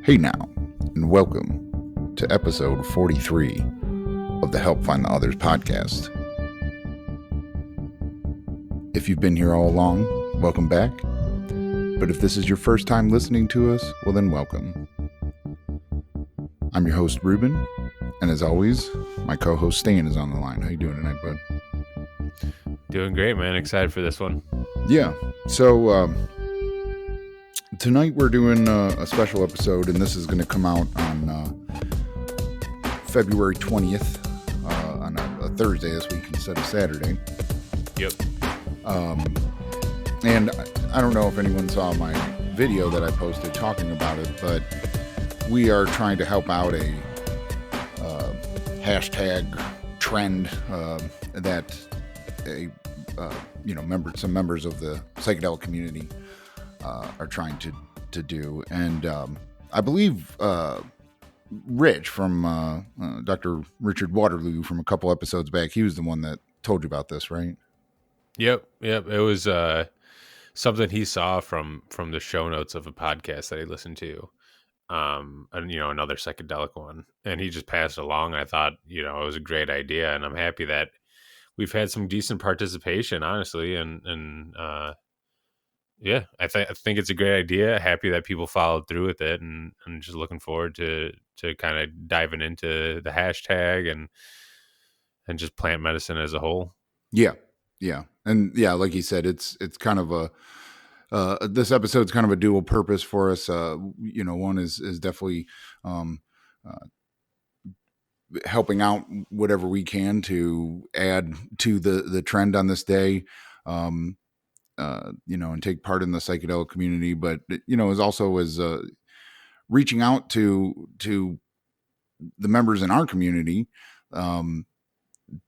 Hey now, and welcome to episode 43 of the Help Find the Others podcast. If you've been here all along, welcome back. But if this is your first time listening to us, well then welcome. I'm your host, Ruben, and as always, my co-host Stan is on the line. How you doing tonight, bud? Doing great, man. Excited for this one. Yeah, so tonight we're doing a special episode, and this is going to come out on February 20th, on a Thursday this week instead of Saturday. Yep. And I don't know if anyone saw my video that I posted talking about it, but we are trying to help out a hashtag trend that some members of the psychedelic community are trying to do. And I believe Rich from Dr. Richard Waterloo from a couple episodes back, he was the one that told you about this, right? Yep. It was something he saw from the show notes of a podcast that he listened to, and another psychedelic one, and he just passed it along. I thought it was a great idea, and I'm happy that we've had some decent participation, honestly, and yeah, I think it's a great idea. Happy that people followed through with it, and I'm just looking forward to kind of diving into the hashtag and just plant medicine as a whole. Yeah. And yeah, like you said, it's kind of this episode's kind of a dual purpose for us. One is definitely helping out whatever we can to add to the trend on this day. And take part in the psychedelic community, but is also reaching out to the members in our community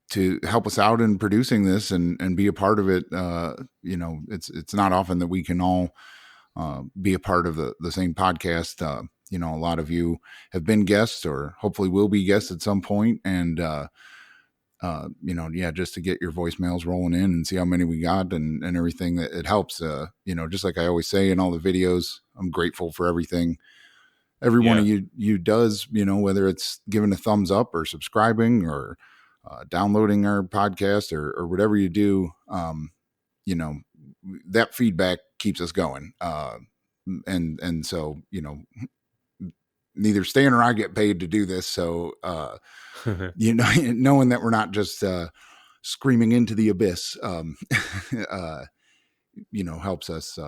to help us out in producing this and be a part of it. It's not often that we can all be a part of the same podcast. A lot of you have been guests or hopefully will be guests at some point, and just to get your voicemails rolling in and see how many we got and everything, that it helps. Just like I always say in all the videos, I'm grateful for everything every one of you does, whether it's giving a thumbs up or subscribing or downloading our podcast or whatever you do. That feedback keeps us going. And so, neither Stan or I get paid to do this. So, knowing that we're not just screaming into the abyss, helps us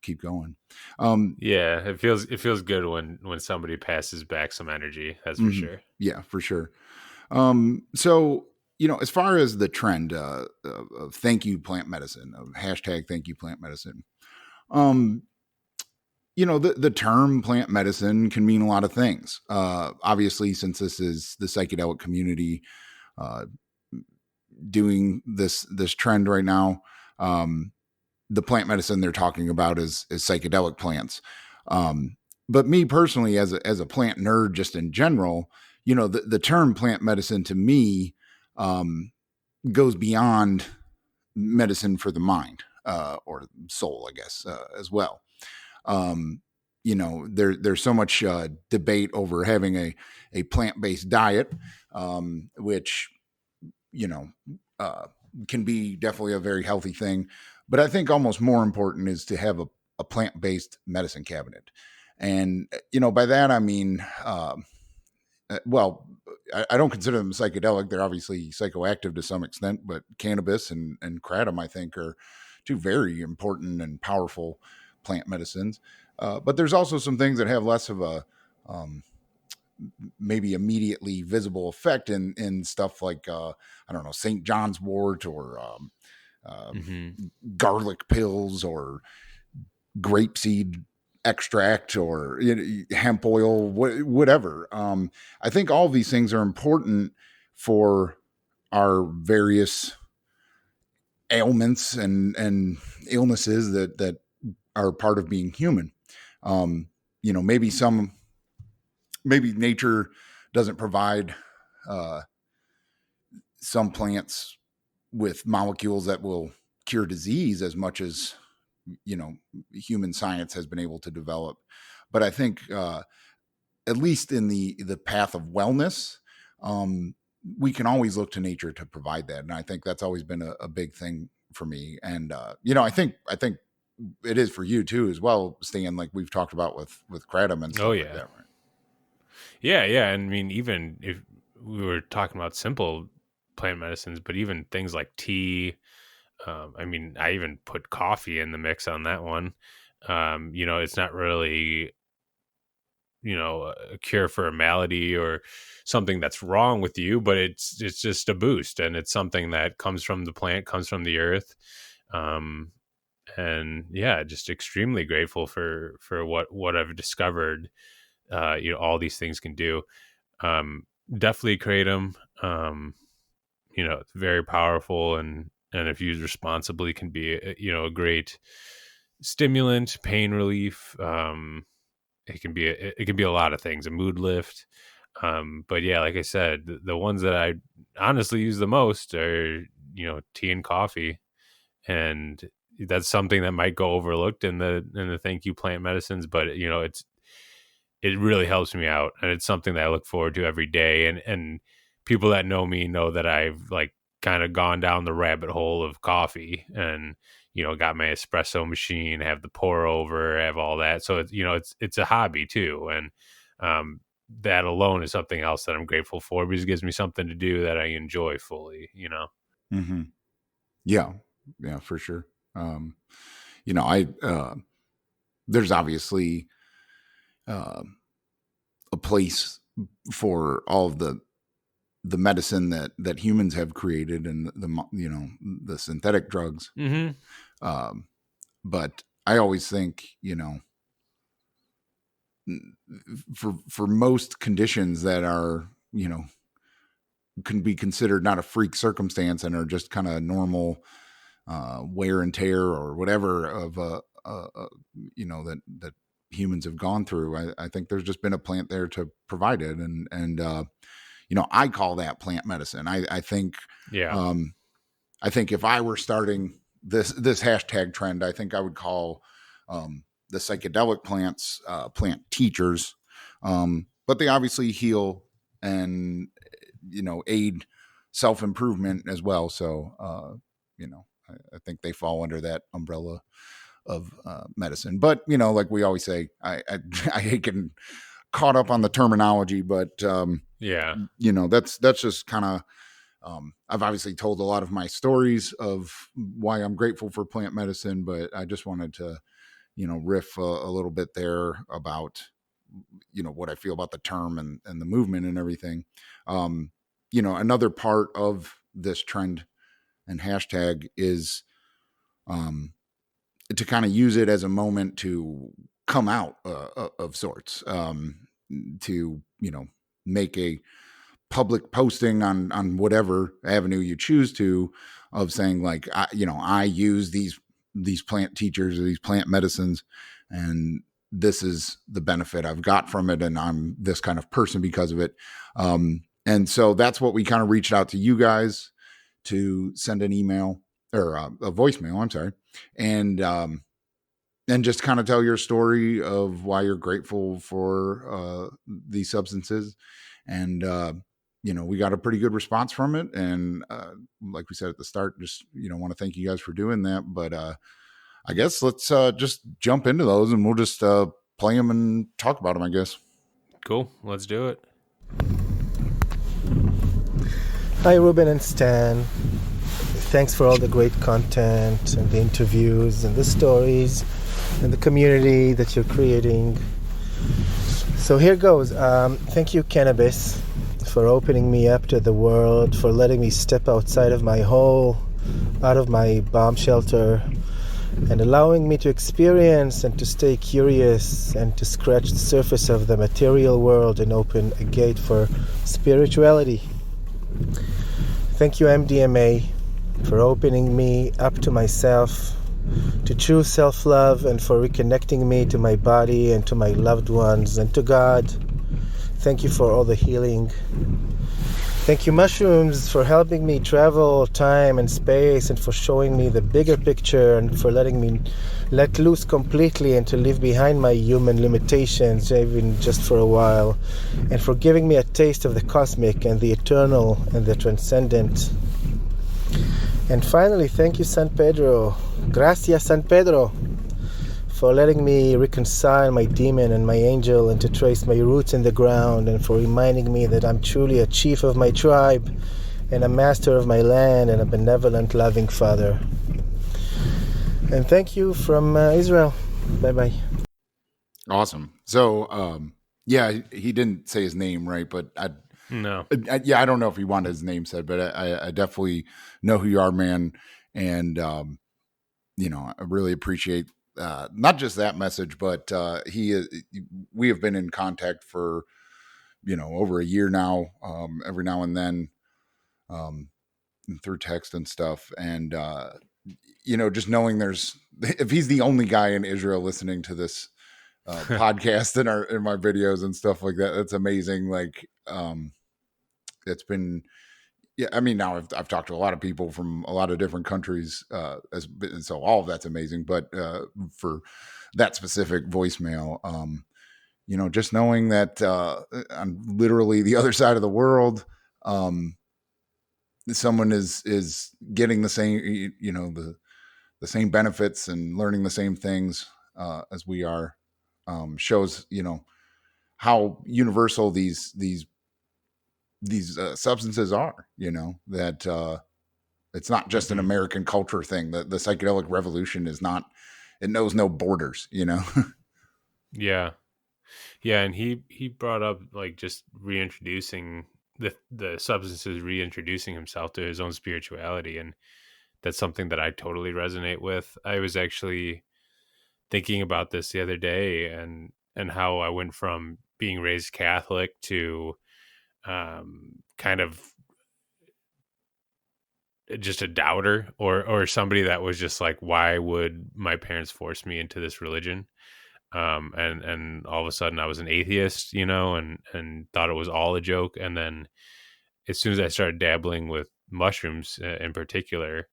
keep going. It feels good when somebody passes back some energy. That's for sure. Yeah, for sure. So, as far as the trend of thank you plant medicine, of hashtag thank you plant medicine, the term plant medicine can mean a lot of things. Obviously, since this is the psychedelic community doing this trend right now, the plant medicine they're talking about is psychedelic plants. But me personally, as a plant nerd, just in general, the term plant medicine to me goes beyond medicine for the mind or soul, I guess, as well. There's so much debate over having a plant-based diet, which, can be definitely a very healthy thing. But I think almost more important is to have a plant-based medicine cabinet. And, by that, I mean, I don't consider them psychedelic. They're obviously psychoactive to some extent, but cannabis and kratom, I think, are two very important and powerful plant medicines. But there's also some things that have less of a maybe immediately visible effect in stuff like, St. John's wort or garlic pills or grapeseed extract or hemp oil, whatever. I think all of these things are important for our various ailments and illnesses that are part of being human. Maybe nature doesn't provide some plants with molecules that will cure disease as much as human science has been able to develop. But I think at least in the path of wellness, we can always look to nature to provide that. And I think that's always been a big thing for me. And, I think it is for you too, as well, Stan, like we've talked about with kratom and stuff like that, right? Yeah. I mean, even if we were talking about simple plant medicines, but even things like tea, I mean, I even put coffee in the mix on that one. It's not really, a cure for a malady or something that's wrong with you, but it's just a boost, and it's something that comes from the plant, comes from the earth. And yeah, just extremely grateful for what I've discovered. All these things can do. Definitely kratom. It's very powerful, and if used responsibly can be a great stimulant, pain relief. It can be a lot of things, a mood lift. But yeah, like I said, the ones that I honestly use the most are tea and coffee, and that's something that might go overlooked in the thank you plant medicines, but it really helps me out, and it's something that I look forward to every day. And people that know me know that I've like kind of gone down the rabbit hole of coffee, and got my espresso machine, have the pour over, have all that. So it's a hobby too, and that alone is something else that I'm grateful for, because it gives me something to do that I enjoy fully. Mm-hmm. Yeah, for sure. There's obviously a place for all of the medicine that humans have created, and the synthetic drugs. Mm-hmm. But I always think, for most conditions that are, can be considered not a freak circumstance and are just kind of normal wear and tear or whatever of that humans have gone through. I think there's just been a plant there to provide it, and I call that plant medicine. I think I think if I were starting this hashtag trend, I think I would call the psychedelic plants plant teachers, but they obviously heal and aid self-improvement as well. So I think they fall under that umbrella of medicine. But like we always say, I hate getting caught up on the terminology, but that's just kind of I've obviously told a lot of my stories of why I'm grateful for plant medicine, but I just wanted to riff a little bit there about what I feel about the term and the movement and everything. Another part of this trend and hashtag is to kind of use it as a moment to come out of sorts, to make a public posting on whatever avenue you choose to, of saying like, I use these plant teachers or these plant medicines, and this is the benefit I've got from it, and I'm this kind of person because of it. And so that's what we kind of reached out to you guys to send an email or a voicemail, I'm sorry. And just kind of tell your story of why you're grateful for these substances. And, we got a pretty good response from it. And like we said at the start, just, want to thank you guys for doing that. But I guess let's just jump into those, and we'll just play them and talk about them, I guess. Cool. Let's do it. Hi, Ruben and Stan. Thanks for all the great content and the interviews and the stories and the community that you're creating. So here goes. Thank you, cannabis, for opening me up to the world, for letting me step outside of my hole, out of my bomb shelter, and allowing me to experience and to stay curious and to scratch the surface of the material world and open a gate for spirituality. Thank you, MDMA, for opening me up to myself, to true self-love, and for reconnecting me to my body and to my loved ones and to God. Thank you for all the healing. Thank you, mushrooms, for helping me travel time and space, and for showing me the bigger picture, and for letting me let loose completely and to leave behind my human limitations, even just for a while, and for giving me a taste of the cosmic and the eternal and the transcendent. And finally, thank you, San Pedro. Gracias, San Pedro, for letting me reconcile my demon and my angel and to trace my roots in the ground, and for reminding me that I'm truly a chief of my tribe and a master of my land and a benevolent, loving father. And thank you from Israel. Bye-bye. Awesome. So, yeah, he didn't say his name, right? But I don't know if he wanted his name said, but I definitely know who you are, man. And, I really appreciate not just that message, but we have been in contact for, over a year now, every now and then, through text and stuff. And, just knowing if he's the only guy in Israel listening to this podcast in my videos and stuff like that, that's amazing. Like, it's been, yeah, I mean, now I've talked to a lot of people from a lot of different countries, so all of that's amazing. But for that specific voicemail, just knowing that on literally the other side of the world, someone is getting the same, the same benefits and learning the same things as we are, shows how universal these substances are. That it's not just an American culture thing. The psychedelic revolution it knows no borders. Yeah. And he brought up like just reintroducing the substances, reintroducing himself to his own spirituality, and that's something that I totally resonate with. I was actually thinking about this the other day, and how I went from being raised Catholic to kind of just a doubter, or somebody that was just like, why would my parents force me into this religion? And all of a sudden I was an atheist, and thought it was all a joke. And then as soon as I started dabbling with mushrooms in particular,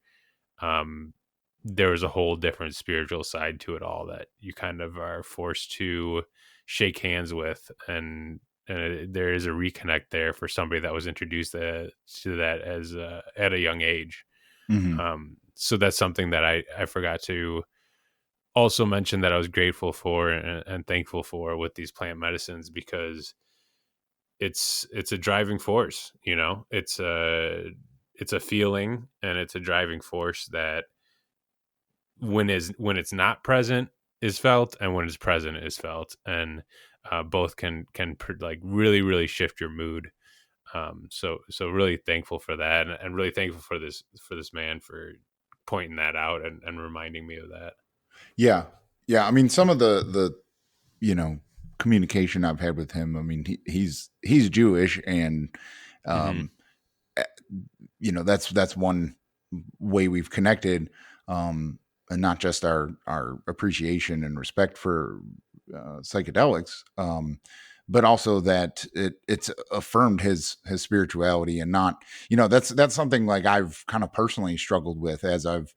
there was a whole different spiritual side to it all that you kind of are forced to shake hands with. And there is a reconnect there for somebody that was introduced to that as at a young age. Mm-hmm. So that's something that I forgot to also mention, that I was grateful for and thankful for with these plant medicines, because it's a driving force. It's a feeling, and it's a driving force that when it's not present is felt, and when it's present is felt, and both can like really, really shift your mood. So really thankful for that, and really thankful for this man for pointing that out and reminding me of that. Yeah. I mean, some of the communication I've had with him. I mean, he's Jewish, and that's one way we've connected, and not just our appreciation and respect for psychedelics, but also that it's affirmed his spirituality, and not, that's something like I've kind of personally struggled with as I've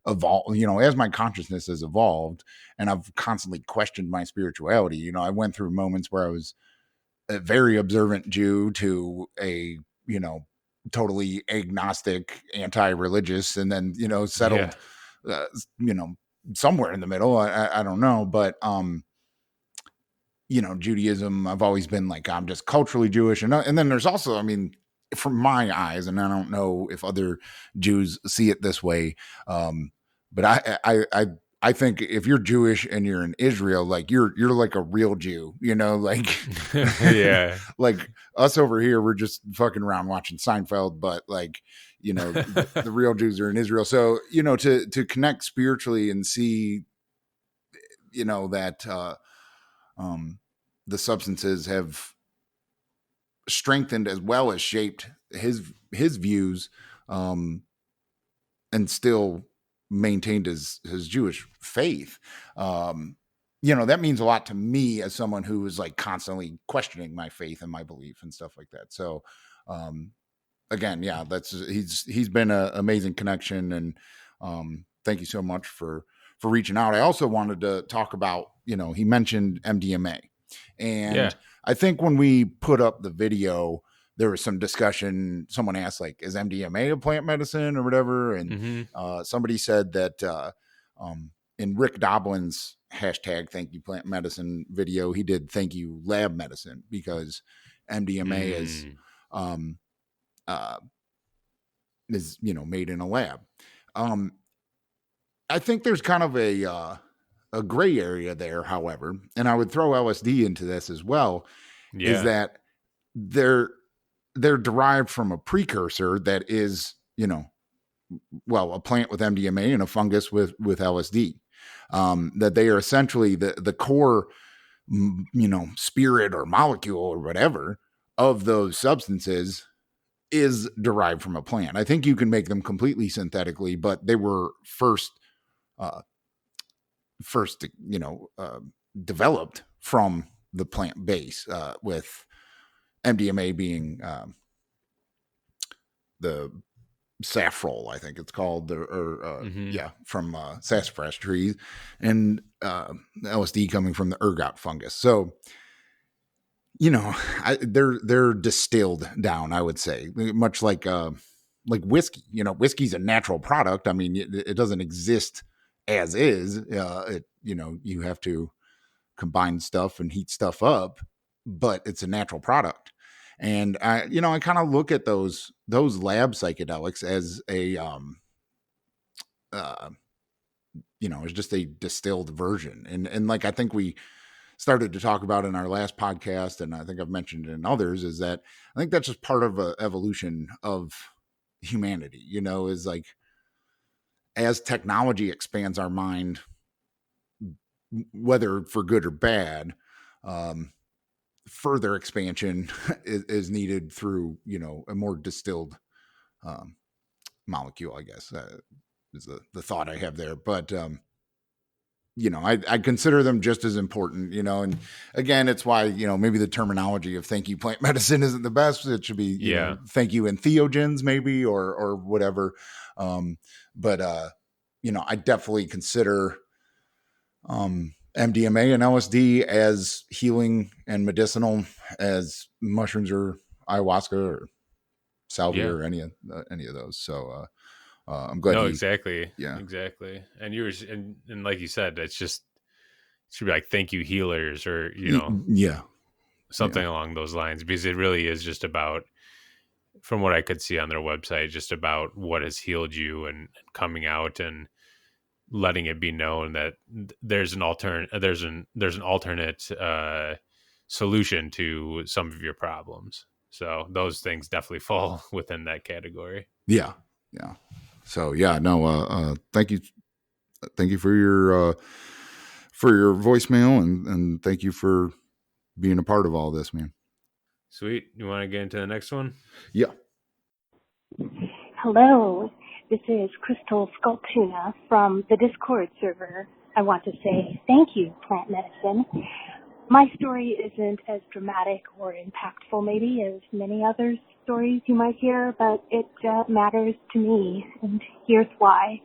evolved, as my consciousness has evolved, and I've constantly questioned my spirituality. I went through moments where I was a very observant Jew to a, totally agnostic, anti-religious, and then, settled, somewhere in the middle. I don't know, but, Judaism, I've always been like, I'm just culturally Jewish. And then there's also, I mean, from my eyes, and I don't know if other Jews see it this way, but I think if you're Jewish and you're in Israel, like you're like a real Jew, like Yeah. like us over here, we're just fucking around watching Seinfeld, but like, the real Jews are in Israel. So, to connect spiritually and see, that the substances have strengthened as well as shaped his views, and still maintained his Jewish faith. That means a lot to me as someone who is like constantly questioning my faith and my belief and stuff like that. So, again, yeah, he's been an amazing connection, and thank you so much for reaching out. I also wanted to talk about, he mentioned MDMA, and I think when we put up the video, there was some discussion. Someone asked, like, is MDMA a plant medicine or whatever? And somebody said that in Rick Doblin's hashtag Thank You Plant Medicine video, he did Thank You Lab Medicine, because MDMA is made in a lab. I think there's kind of a gray area there, however, and I would throw LSD into this as well, is that they're derived from a precursor that is, a plant with MDMA and a fungus with LSD. That they are essentially the core, spirit or molecule or whatever of those substances is derived from a plant. I think you can make them completely synthetically, but they were first developed from the plant base, with MDMA being the saffrol, I think it's called, from sassafras trees, and LSD coming from the ergot fungus. So, they're distilled down, I would say, much like whiskey. Whiskey's a natural product. I mean, it doesn't exist as is. You have to combine stuff and heat stuff up, but it's a natural product. And I kind of look at those lab psychedelics as it's just a distilled version. And like, I think we started to talk about in our last podcast, and I think I've mentioned it in others, is that I think that's just part of an evolution of humanity, is like, as technology expands our mind, whether for good or bad, further expansion is needed through, a more distilled molecule, I guess, is the thought I have there. But, I consider them just as important, and again, it's why, maybe the terminology of thank you plant medicine isn't the best. It should be, thank you entheogens maybe, or whatever. But I definitely consider MDMA and LSD as healing and medicinal as mushrooms or ayahuasca or salvia or any of those. So I'm glad. Exactly. Exactly. And and like you said, it should be like thank you healers, or something along those lines, because it really is just about, from what I could see on their website, just about what has healed you, and coming out and letting it be known that there's an alternate solution to some of your problems. So those things definitely fall within that category. Yeah. So thank you for your voicemail, and thank you for being a part of all this, man. Sweet. You want to get into the next one? Yeah. Hello, this is Crystal Sculptuna from the Discord server. I want to say thank you, Plant Medicine. My story isn't as dramatic or impactful maybe as many other stories you might hear, but it matters to me, and here's why.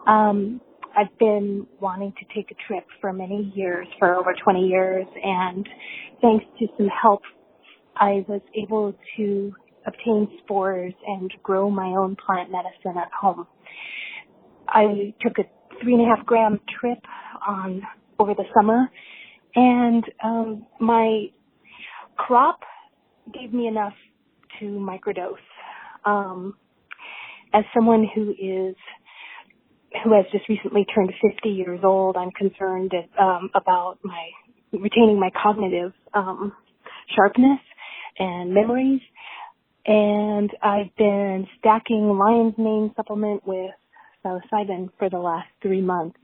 I've been wanting to take a trip for many years, for over 20 years, and thanks to some help, I was able to obtain spores and grow my own plant medicine at home. I took a 3.5 gram trip over the summer, and my crop gave me enough to microdose. As someone who has just recently turned 50 years old, I'm concerned about retaining my cognitive sharpness and memories. And I've been stacking lion's mane supplement with psilocybin for the last 3 months.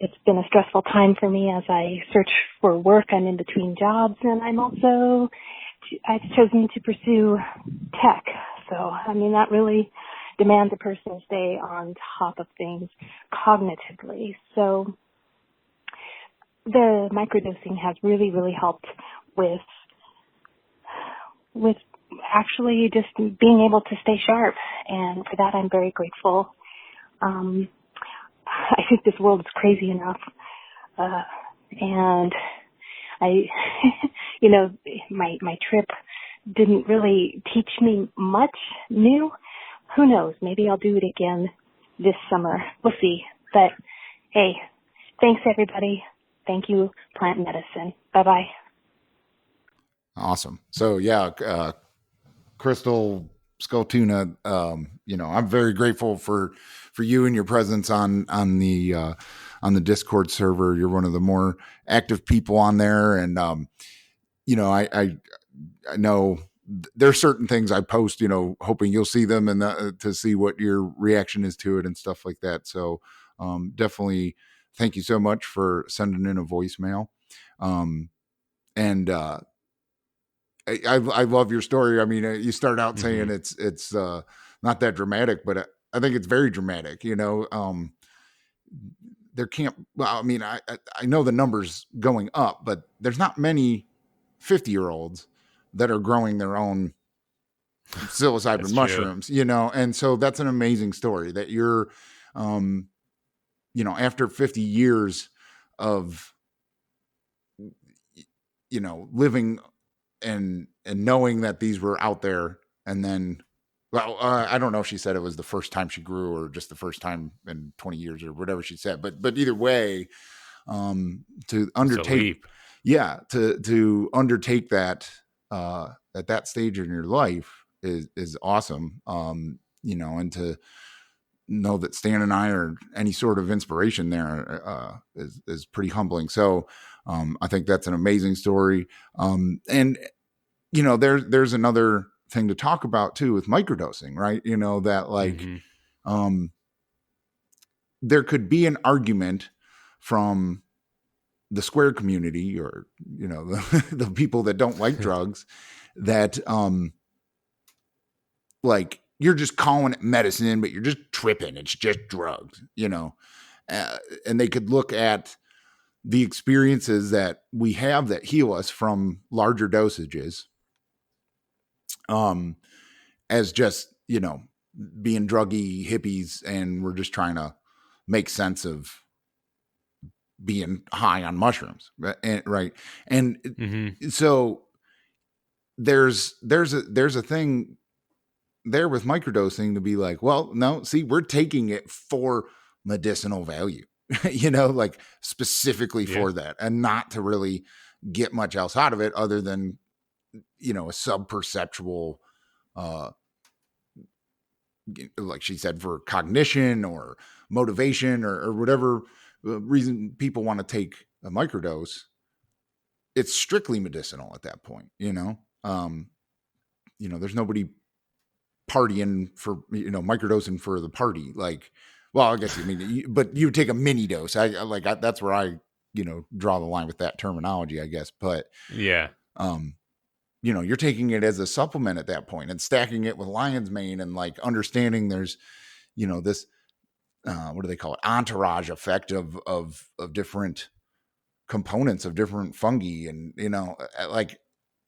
It's been a stressful time for me as I search for work. I'm in between jobs, and I've chosen to pursue tech. So, that really demands a person stay on top of things cognitively. So the microdosing has really, really helped with actually just being able to stay sharp. And for that, I'm very grateful. I think this world is crazy enough. And I, my trip didn't really teach me much new. Who knows? Maybe I'll do it again this summer. We'll see. But hey, thanks everybody. Thank you, Plant Medicine. Bye-bye. Awesome. So yeah, Crystal Skull Tuna, I'm very grateful for you and your presence on the Discord server. You're one of the more active people on there. And, I know there's certain things I post, hoping you'll see them and to see what your reaction is to it and stuff like that. So, definitely thank you so much for sending in a voicemail. I love your story. I mean, you start out saying it's not that dramatic, but I think it's very dramatic. There can't. Well, I mean, I know the numbers going up, but there's not many 50-year-olds that are growing their own psilocybin mushrooms. And so that's an amazing story that you're, after 50 years of, living and knowing that these were out there, and then, I don't know if she said it was the first time she grew or just the first time in 20 years or whatever she said, but either way, to undertake, to undertake that at that stage in your life is awesome. And to know that Stan and I are any sort of inspiration there is pretty humbling. So I think that's an amazing story. And there's another thing to talk about too with microdosing, right? That like, there could be an argument from the square community or, the people that don't like drugs that, like you're just calling it medicine, but you're just tripping. It's just drugs, and they could look at the experiences that we have that heal us from larger dosages, as just, being druggy hippies, and we're just trying to make sense of being high on mushrooms. Right. And so there's a thing there with microdosing to be like, well, no, see, we're taking it for medicinal value, like specifically for that, and not to really get much else out of it other than, a sub-perceptual, like she said, for cognition or motivation or whatever reason people want to take a microdose. It's strictly medicinal at that point, there's nobody partying for, microdosing for the party. Like, well, I guess but you take a mini dose. That's where I, draw the line with that terminology, I guess. But yeah, you're taking it as a supplement at that point and stacking it with lion's mane and like understanding there's, this, what do they call it? Entourage effect of different components of different fungi. And, like,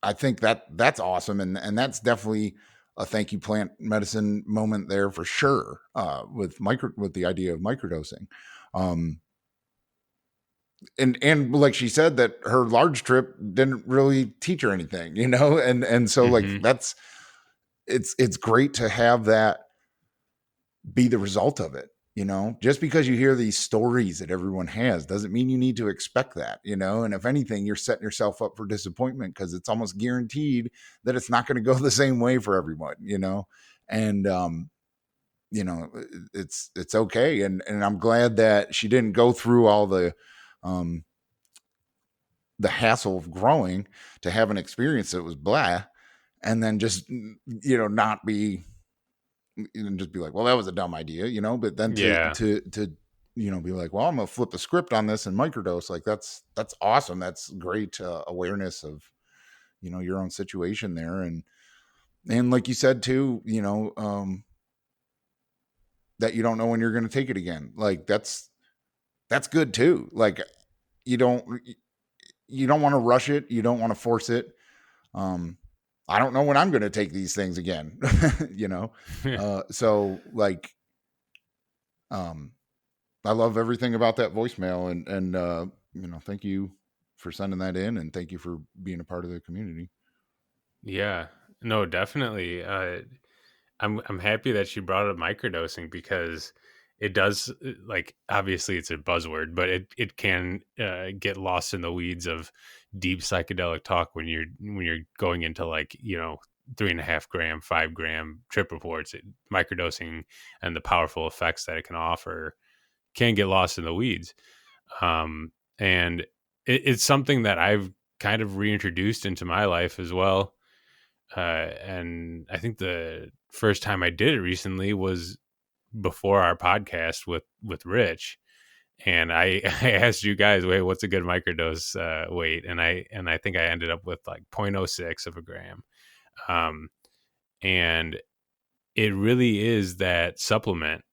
I think that's awesome. And that's definitely a thank you plant medicine moment there for sure. With the idea of microdosing. And like she said, that her large trip didn't really teach her anything, and so like it's great to have that be the result of it. Just because you hear these stories that everyone has doesn't mean you need to expect that, and if anything, you're setting yourself up for disappointment because it's almost guaranteed that it's not going to go the same way for everyone, and, it's okay. And I'm glad that she didn't go through all the hassle of growing to have an experience that was blah, and then just, not be, just be like, well, that was a dumb idea, but then to be like, well, I'm gonna flip the script on this and microdose. Like that's awesome. That's great awareness of, your own situation there. And like you said too, that you don't know when you're going to take it again. Like that's good too. Like you don't want to rush it. You don't want to force it. I don't know when I'm going to take these things again, you know? So like, I love everything about that voicemail and, you know, thank you for sending that in and thank you for being a part of the community. Yeah, no, definitely. I'm happy that she brought up microdosing because it does, like, obviously it's a buzzword, but it can get lost in the weeds of deep psychedelic talk when you're going into, like, 3.5 gram, 5 gram trip reports. Microdosing and the powerful effects that it can offer can get lost in the weeds. And it's something that I've kind of reintroduced into my life as well. And I think the first time I did it recently was before our podcast with Rich, and I I asked you guys, wait, what's a good microdose weight? And I think I ended up with like 0.06 of a gram. Um, and it really is that supplement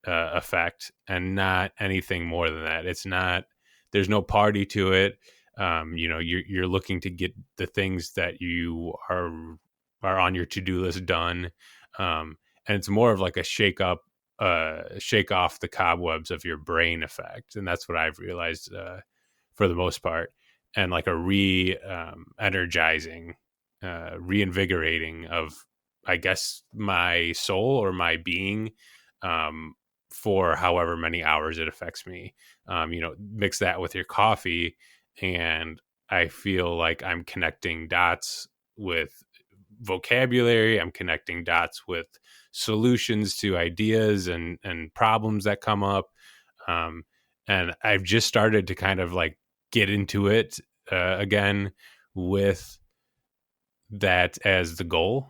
effect and not anything more than that. It's not, there's no party to it. You're looking to get the things that you are on your to-do list done. And it's more of like a shake off the cobwebs of your brain effect. And that's what I've realized for the most part. And like a energizing, reinvigorating of, I guess, my soul or my being, for however many hours it affects me. Mix that with your coffee, and I feel like I'm connecting dots with vocabulary. I'm connecting dots with solutions to ideas and problems that come up. And I've just started to kind of like get into it again with that as the goal.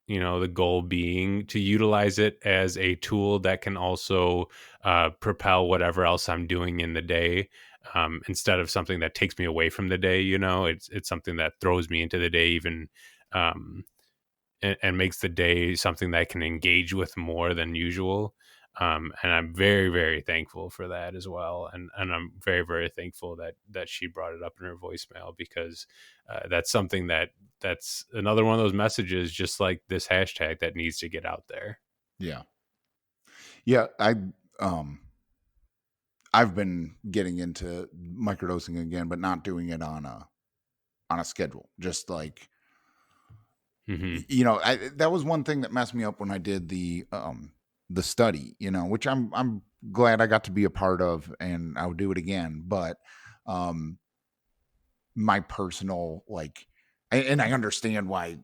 The goal being to utilize it as a tool that can also propel whatever else I'm doing in the day, instead of something that takes me away from the day. It's something that throws me into the day even, and makes the day something that I can engage with more than usual. And I'm very, very thankful for that as well. And I'm very, very thankful that she brought it up in her voicemail, because that's something that's another one of those messages, just like this hashtag, that needs to get out there. Yeah. Yeah. I've been getting into microdosing again, but not doing it on a schedule. Just like, that was one thing that messed me up when I did the study, which I'm glad I got to be a part of, and I would do it again. But my personal, like, and I understand why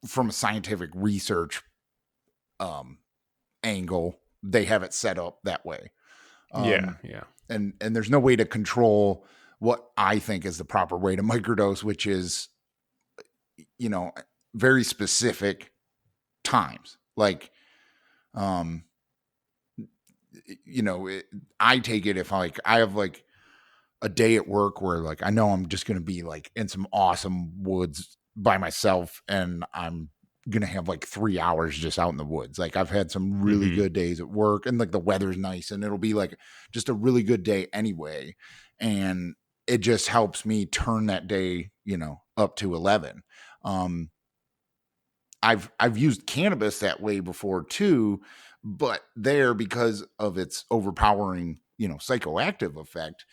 from a scientific research angle, they have it set up that way. Yeah. And there's no way to control what I think is the proper way to microdose, which is, very specific times. Like, I take it if I have like a day at work where like I know I'm just going to be like in some awesome woods by myself, and I'm going to have like 3 hours just out in the woods. Like I've had some really good days at work, and like the weather's nice, and it'll be like just a really good day anyway. And it just helps me turn that day, up to 11. I've used cannabis that way before too, but because of its overpowering, psychoactive effect,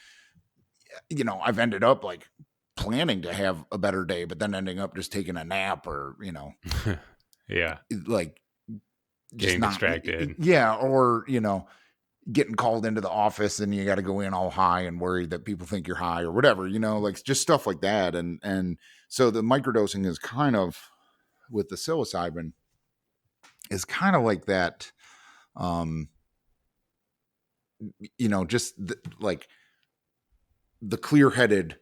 I've ended up like planning to have a better day, but then ending up just taking a nap or, yeah, like getting distracted. Yeah. Or, getting called into the office and you got to go in all high and worried that people think you're high or whatever, like just stuff like that. And so the microdosing is kind of, with the psilocybin, is kind of like that, just like the clear-headed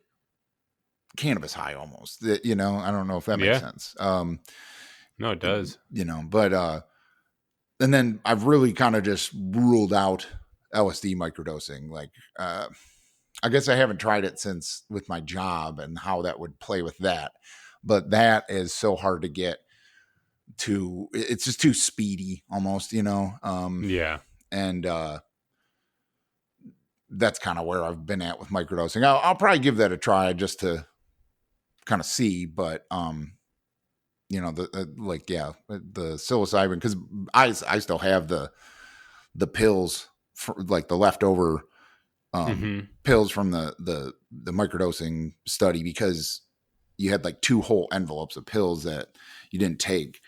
cannabis high almost. I don't know if that makes sense. No, it does. But and then I've really kind of just ruled out LSD microdosing. Like, I guess I haven't tried it since with my job and how that would play with that. But that is so hard to get to. It's just too speedy almost, Yeah. And that's kind of where I've been at with microdosing. I'll probably give that a try just to kind of see. But the psilocybin, because I still have the pills for, like, the leftover pills from the microdosing study, because you had like 2 whole envelopes of pills that you didn't take.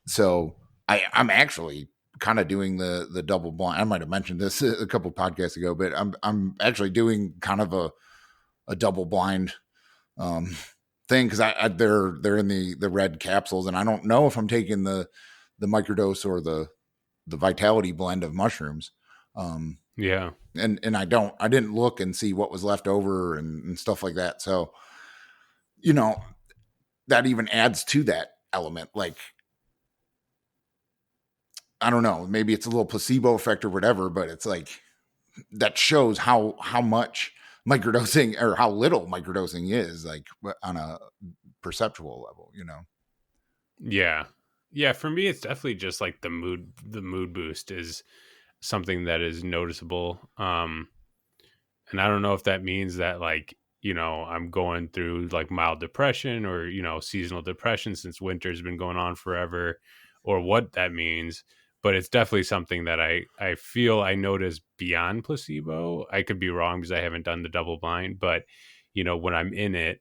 So I'm actually kind of doing the double blind. I might have mentioned this a couple podcasts ago, but I'm actually doing kind of a double blind thing, because they're in the red capsules, and I don't know if I'm taking the microdose or the vitality blend of mushrooms. Yeah. And I didn't look and see what was left over and stuff like that. So, that even adds to that element. Like, I don't know, maybe it's a little placebo effect or whatever, but it's like, that shows how much microdosing, or how little microdosing is, like, on a perceptual level, Yeah. Yeah. For me, it's definitely just like the mood boost is something that is noticeable. And I don't know if that means that, like, I'm going through like mild depression or, seasonal depression since winter's been going on forever, or what that means. But it's definitely something that I feel I notice beyond placebo. I could be wrong because I haven't done the double blind, but when I'm in it,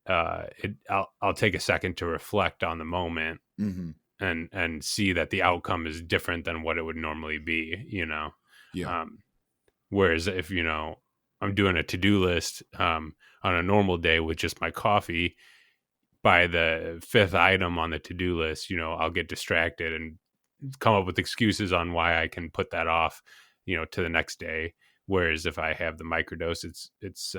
I'll take a second to reflect on the moment and see that the outcome is different than what it would normally be, Yeah. Whereas if, I'm doing a to-do list on a normal day with just my coffee, by the 5th item on the to-do list, I'll get distracted and come up with excuses on why I can put that off, to the next day. Whereas if I have the microdose, it's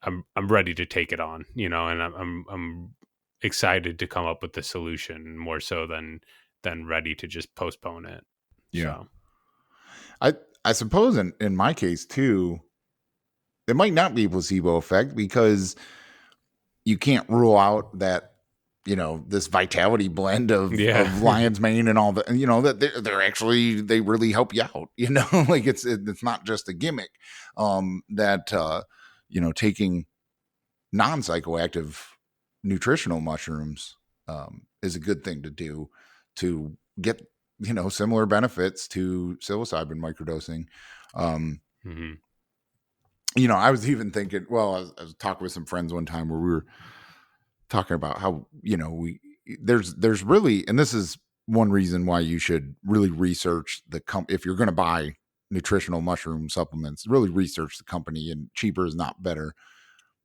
I'm ready to take it on, and I'm excited to come up with the solution more so than ready to just postpone it. Yeah. So. I suppose in my case too, it might not be a placebo effect, because you can't rule out that, this vitality blend of lion's mane and all that, that they're actually, they really help you out, like it's not just a gimmick, that, taking non-psychoactive nutritional mushrooms, is a good thing to do to get, similar benefits to psilocybin microdosing. I was even thinking, well, I was talking with some friends one time where we were talking about how, there's really, and this is one reason why you should really research if you're going to buy nutritional mushroom supplements, really research the company, and cheaper is not better.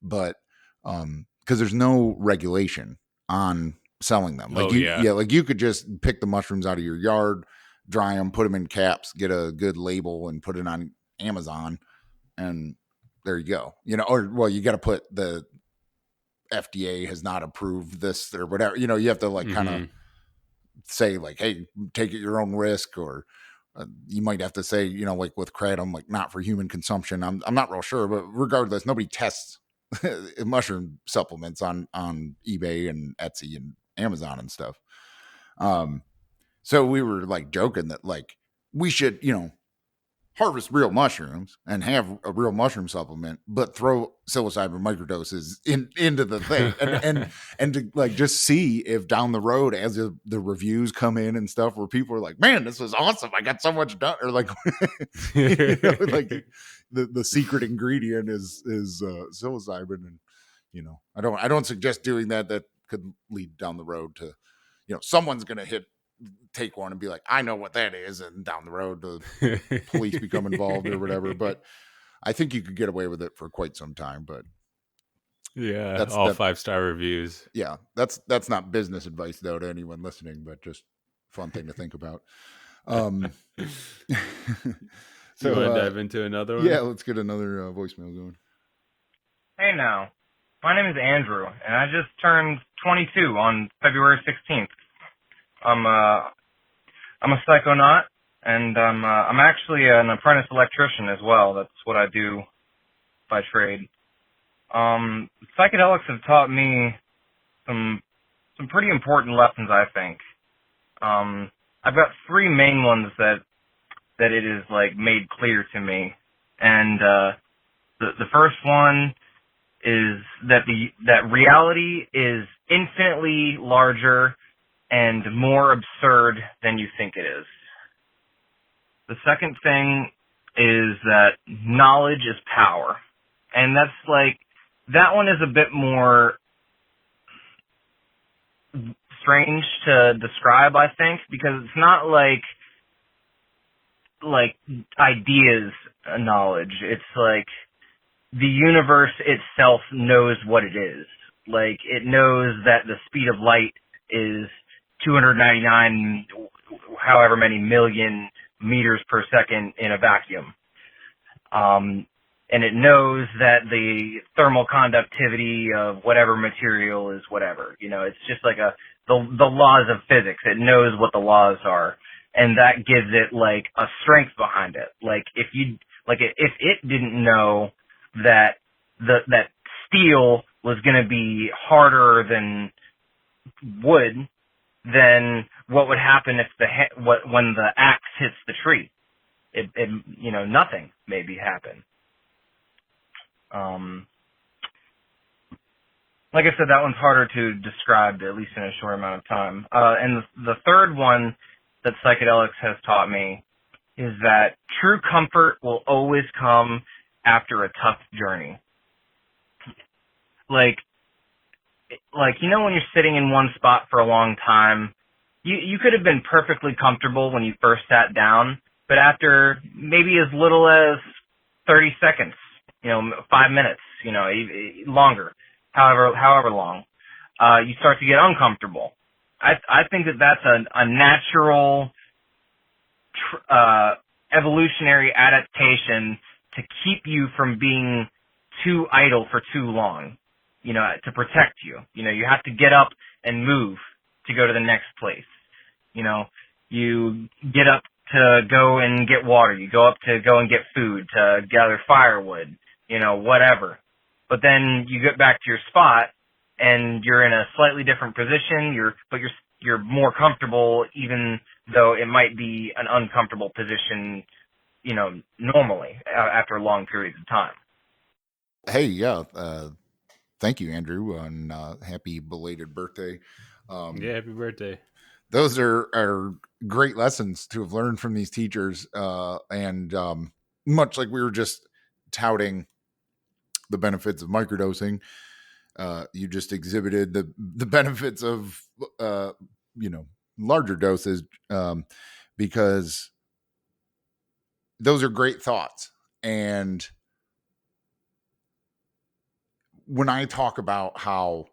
But, because there's no regulation on selling them. Like like you could just pick the mushrooms out of your yard, dry them, put them in caps, get a good label, and put it on Amazon, and there you go. Or, well, you got to put the FDA has not approved this or whatever. You have to like kind of say like, hey, take it your own risk, or you might have to say, like with kratom, like not for human consumption. I'm not real sure, but regardless, nobody tests mushroom supplements on eBay and Etsy and Amazon and stuff. So we were like joking that like we should, harvest real mushrooms and have a real mushroom supplement, but throw psilocybin microdoses into the thing and to like just see if down the road, as the reviews come in and stuff, where people are like, man, this was awesome, I got so much done, or like, like the secret ingredient is psilocybin. And I don't suggest doing that. That could lead down the road to, someone's gonna take one and be like, I know what that is, and down the road the police become involved or whatever. But I think you could get away with it for quite some time. But that's all 5-star reviews. Yeah, that's not business advice though to anyone listening, but just fun thing to think about. So you want to dive into another one? Yeah, let's get another voicemail going. Hey now, my name is Andrew, and I just turned 22 on February 16th. I'm a psychonaut, and I'm actually an apprentice electrician as well. That's what I do by trade. Psychedelics have taught me some pretty important lessons, I think. I've got 3 main ones that it is like made clear to me, and the first one is that reality is infinitely larger and more absurd than you think it is. The second thing is that knowledge is power. And that's like, that one is a bit more strange to describe, I think, because it's not like ideas knowledge. It's like the universe itself knows what it is. Like, it knows that the speed of light is 299 however many million meters per second in a vacuum. And it knows that the thermal conductivity of whatever material is whatever. You know, it's just like the laws of physics. It knows what the laws are. And that gives it like a strength behind it. Like if it didn't know that that steel was going to be harder than wood, then what would happen if when the axe hits the tree? It nothing maybe happen. Like I said, that one's harder to describe, at least in a short amount of time. And the third one that psychedelics has taught me is that true comfort will always come after a tough journey. Like when you're sitting in one spot for a long time, you could have been perfectly comfortable when you first sat down, but after maybe as little as 30 seconds, 5 minutes, longer, however long, you start to get uncomfortable. I think that's a natural evolutionary adaptation to keep you from being too idle for too long, to protect you. You have to get up and move to go to the next place. You get up to go and get water. You go up to go and get food, to gather firewood, whatever. But then you get back to your spot and you're in a slightly different position. You're more comfortable, even though it might be an uncomfortable position, normally after long periods of time. Hey, yeah. Thank you, Andrew, and happy belated birthday. Yeah, happy birthday. Those are great lessons to have learned from these teachers. And much like we were just touting the benefits of microdosing, you just exhibited the benefits of, larger doses, because those are great thoughts. And when I talk about how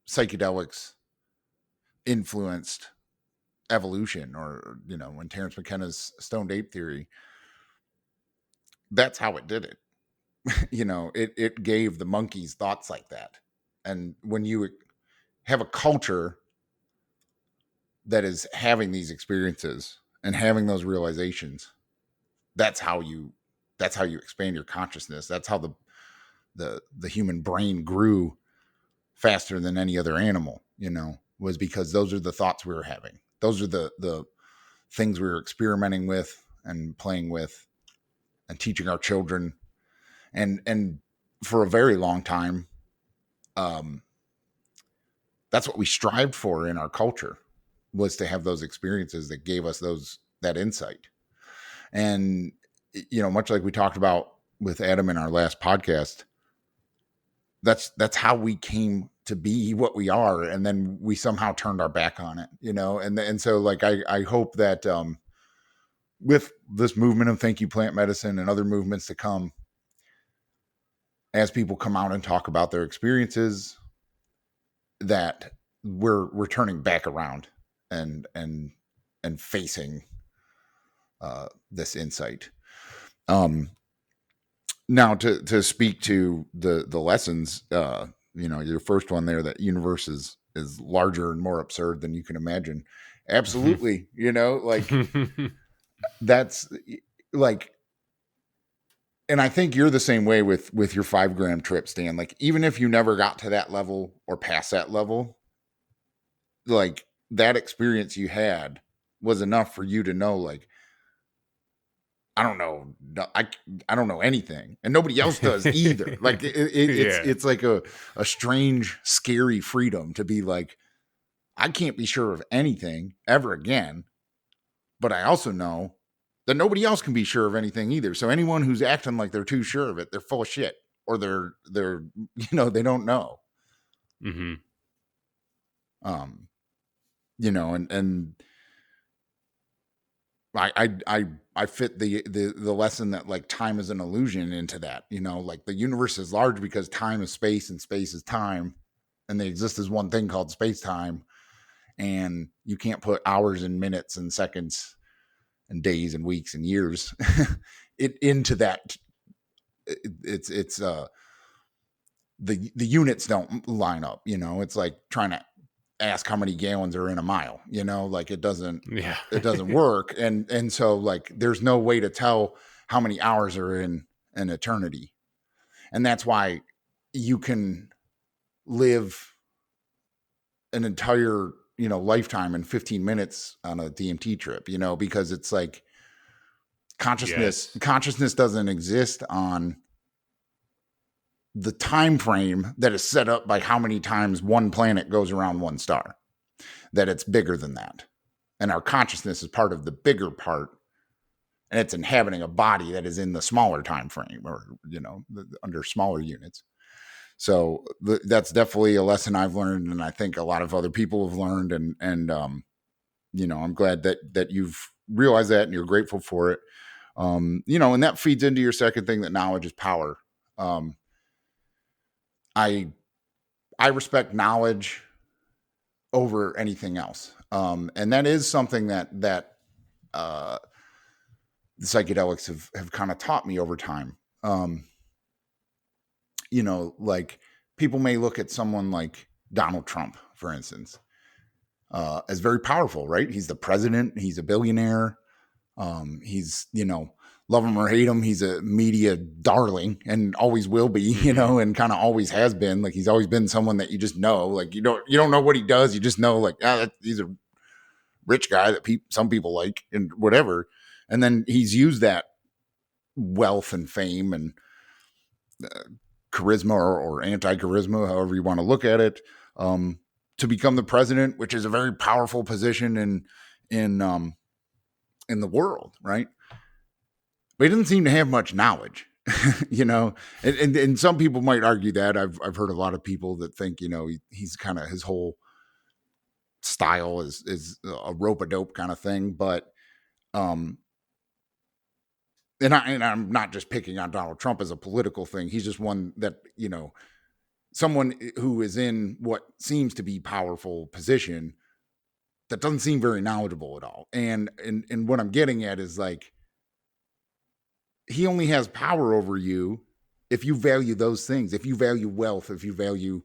psychedelics influenced evolution, or when Terence McKenna's stoned ape theory, that's how it did it. It gave the monkeys thoughts like that. And when you have a culture that is having these experiences and having those realizations, that's how you expand your consciousness. That's how the human brain grew faster than any other animal, was because those are the thoughts we were having. Those are the things we were experimenting with and playing with and teaching our children. And for a very long time, that's what we strived for in our culture, was to have those experiences that gave us that insight. And, much like we talked about with Adam in our last podcast, that's how we came to be what we are. And then we somehow turned our back on it, and so like, I hope that, with this movement of Thank You Plant Medicine and other movements to come, as people come out and talk about their experiences, that we're turning back around and facing this insight. Now to speak to the lessons, your first one there, that universe is larger and more absurd than you can imagine. Absolutely. That's like, and I think you're the same way with your 5 gram trip, Stan. Like, even if you never got to that level or past that level, like, that experience you had was enough for you to know, like, I don't know. I don't know anything, and nobody else does either. Like it's like a strange, scary freedom to be like, I can't be sure of anything ever again, but I also know that nobody else can be sure of anything either. So anyone who's acting like they're too sure of it, they're full of shit, or they're they don't know. Mm-hmm. And I fit the lesson that like time is an illusion into that, like the universe is large because time is space and space is time, and they exist as one thing called space time, and you can't put hours and minutes and seconds and days and weeks and years into that. It's the units don't line up, it's like trying to ask how many gallons are in a mile, like it doesn't work. And so like, there's no way to tell how many hours are in an eternity. And that's why you can live an entire, lifetime in 15 minutes on a DMT trip, because it's like consciousness doesn't exist on the time frame that is set up by how many times one planet goes around one star, that it's bigger than that. And our consciousness is part of the bigger part, and it's inhabiting a body that is in the smaller time frame, or, under smaller units. So that's definitely a lesson I've learned. And I think a lot of other people have learned, and I'm glad that you've realized that and you're grateful for it. And that feeds into your second thing, that knowledge is power. I respect knowledge over anything else. And that is something that the psychedelics have kind of taught me over time. Like people may look at someone like Donald Trump, for instance, as very powerful, right? He's the president. He's a billionaire. He's, love him or hate him, he's a media darling and always will be, and kind of always has been. Like he's always been someone that you just know, like you don't know what he does. You just know, like, he's a rich guy that some people like and whatever. And then he's used that wealth and fame and charisma or anti-charisma, however you want to look at it, to become the president, which is a very powerful position in the world, right? But he doesn't seem to have much knowledge, and some people might argue that. I've heard a lot of people that think, he's kind of, his whole style is a rope-a-dope kind of thing. But, and I'm not just picking on Donald Trump as a political thing. He's just one that, someone who is in what seems to be powerful position that doesn't seem very knowledgeable at all. And what I'm getting at is like, he only has power over you if you value those things, if you value wealth, if you value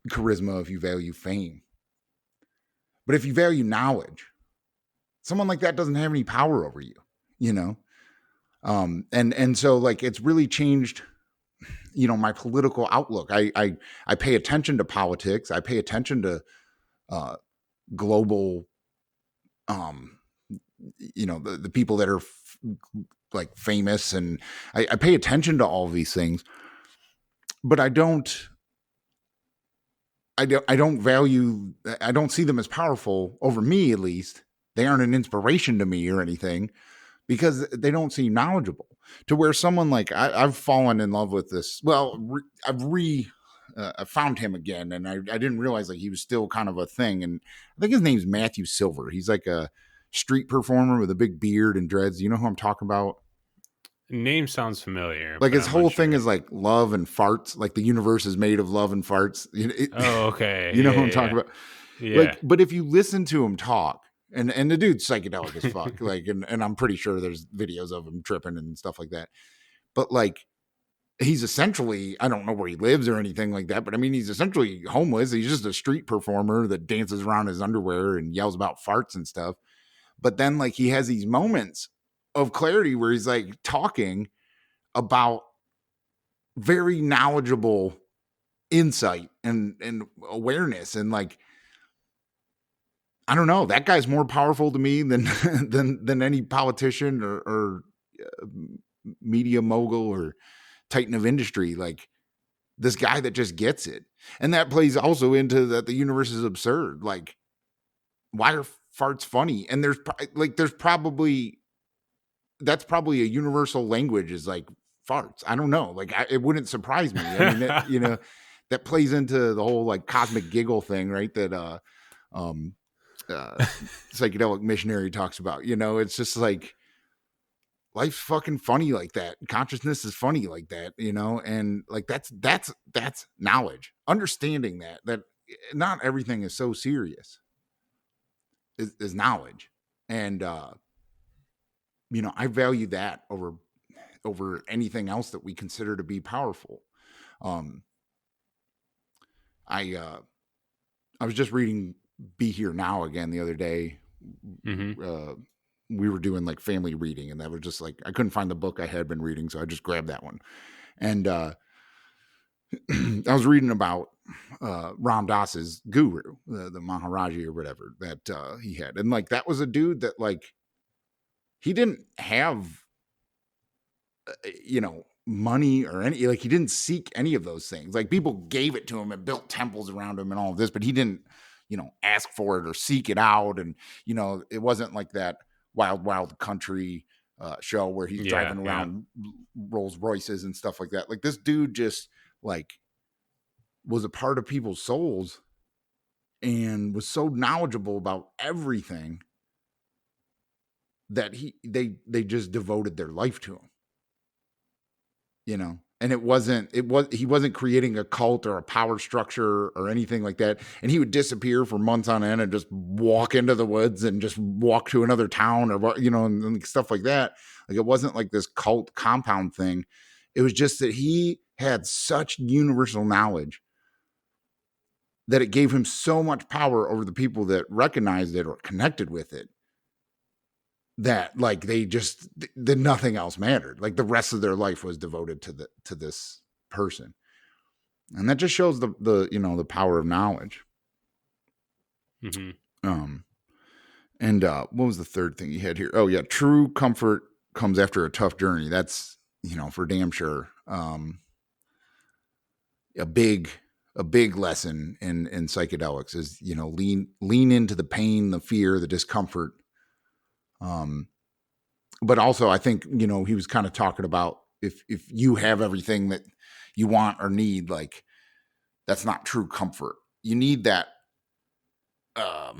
charisma, if you value fame. But if you value knowledge, someone like that doesn't have any power over you, and so like, it's really changed, my political outlook. I pay attention to politics. I pay attention to global, the people that are like famous, and I pay attention to all of these things, but I don't value, I don't see them as powerful over me. At least they aren't an inspiration to me or anything, because they don't seem knowledgeable. To where someone like I've fallen in love with this. Well, I found him again, and I didn't realize like he was still kind of a thing. And I think his name's Matthew Silver. He's like a street performer with a big beard and dreads. You know who I'm talking about? Name sounds familiar. Like his whole thing is like love and farts. Like the universe is made of love and farts. Okay. You know who I'm talking about? Yeah. Like, but if you listen to him talk, and the dude's psychedelic as fuck. Like, and I'm pretty sure there's videos of him tripping and stuff like that. But like, he's essentially, I don't know where he lives or anything like that, but I mean, he's essentially homeless. He's just a street performer that dances around in his underwear and yells about farts and stuff. But then like, he has these moments of clarity where he's like talking about very knowledgeable insight and awareness. And like, I don't know, that guy's more powerful to me than any politician or media mogul or titan of industry, like this guy that just gets it. And that plays also into that the universe is absurd. Like, why are farts funny? And that's probably a universal language, is like farts. I don't know. Like, it wouldn't surprise me. I mean, that plays into the whole like cosmic giggle thing, right? That psychedelic missionary talks about. It's just like, life's fucking funny like that. Consciousness is funny like that, and like that's knowledge. Understanding that not everything is so serious is knowledge. And I value that over anything else that we consider to be powerful. I was just reading Be Here Now again the other day. We were doing like family reading, and that was just like, I couldn't find the book I had been reading, so I just grabbed that one. And I was reading about Ram Dass's guru, the Maharaji or whatever that he had. And like, that was a dude that like, he didn't have, money or any, like, he didn't seek any of those things. Like, people gave it to him and built temples around him and all of this, but he didn't, ask for it or seek it out. And, it wasn't like that Wild Country show where he's driving around Rolls Royces and stuff like that. Like, this dude just like was a part of people's souls and was so knowledgeable about everything that they just devoted their life to him, and he wasn't creating a cult or a power structure or anything like that. And he would disappear for months on end and just walk into the woods and just walk to another town or, and stuff like that. Like, it wasn't like this cult compound thing. It was just that he had such universal knowledge that it gave him so much power over the people that recognized it or connected with it, that like that nothing else mattered. Like, the rest of their life was devoted to this person. And that just shows the power of knowledge. And what was the third thing you had here? Oh yeah. True comfort comes after a tough journey. That's, for damn sure. A big lesson in psychedelics is, lean into the pain, the fear, the discomfort. But also I think, he was kind of talking about if you have everything that you want or need, like, that's not true comfort. You need that, that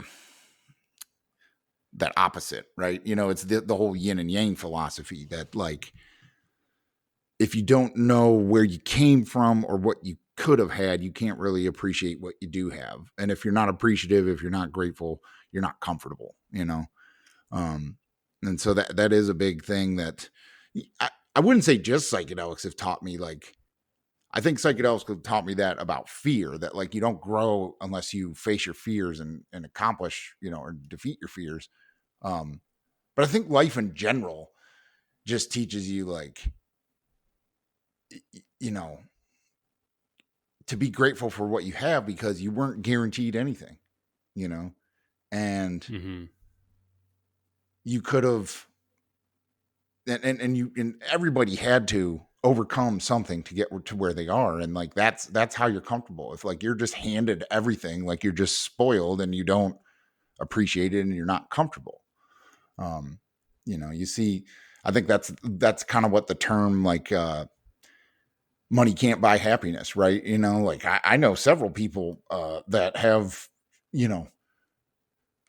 opposite, right? It's the whole yin and yang philosophy that, like, if you don't know where you came from or what you could have had, you can't really appreciate what you do have. And if you're not appreciative, if you're not grateful, you're not comfortable, and so that is a big thing that I wouldn't say just psychedelics have taught me. Like, I think psychedelics have taught me that about fear, that like, you don't grow unless you face your fears and accomplish, or defeat your fears. But I think life in general just teaches you, like, to be grateful for what you have, because you weren't guaranteed anything, and you could have, and everybody had to overcome something to get to where they are. And like, that's how you're comfortable. If like, you're just handed everything, like, you're just spoiled and you don't appreciate it and you're not comfortable. You see, I think that's kind of what the term, like, money can't buy happiness, right? Like, I know several people that have,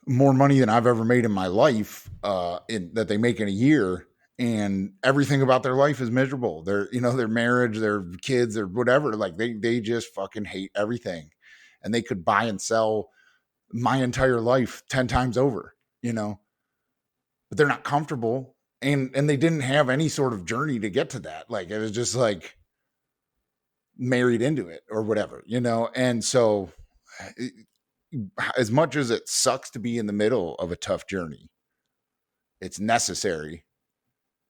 more money than I've ever made in my life, that they make in a year, and everything about their life is miserable. Their marriage, their kids, or whatever. Like, they just fucking hate everything, and they could buy and sell my entire life 10 times over, but they're not comfortable, and they didn't have any sort of journey to get to that. Like, it was just like married into it or whatever, and so as much as it sucks to be in the middle of a tough journey, it's necessary.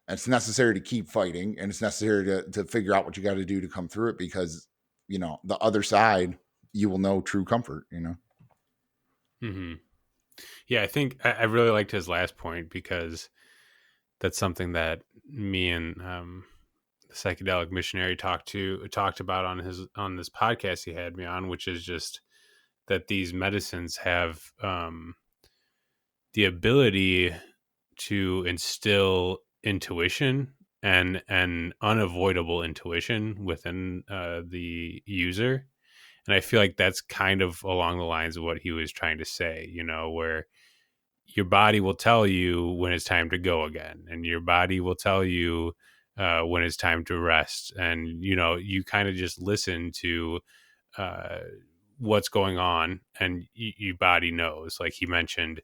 It's necessary to keep fighting, and it's necessary to figure out what you got to do to come through it, because, the other side, you will know true comfort, Yeah. I think I really liked his last point, because that's something that me and the psychedelic missionary talked about on this podcast he had me on, which is just that these medicines have the ability to instill intuition and an unavoidable intuition within the user. And I feel like that's kind of along the lines of what he was trying to say, where your body will tell you when it's time to go again, and your body will tell you when it's time to rest. And, you kind of just listen to what's going on, and your body knows. Like he mentioned,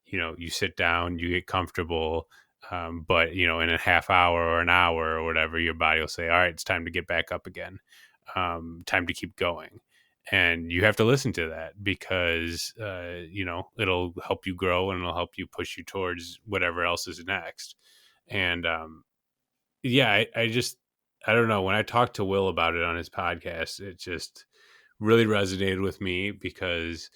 you sit down, you get comfortable, but, in a half hour or an hour or whatever, your body will say, all right, it's time to get back up again. Time to keep going. And you have to listen to that because, it'll help you grow, and it'll help you push you towards whatever else is next. And, I don't know. When I talked to Will about it on his podcast, it just really resonated with me because,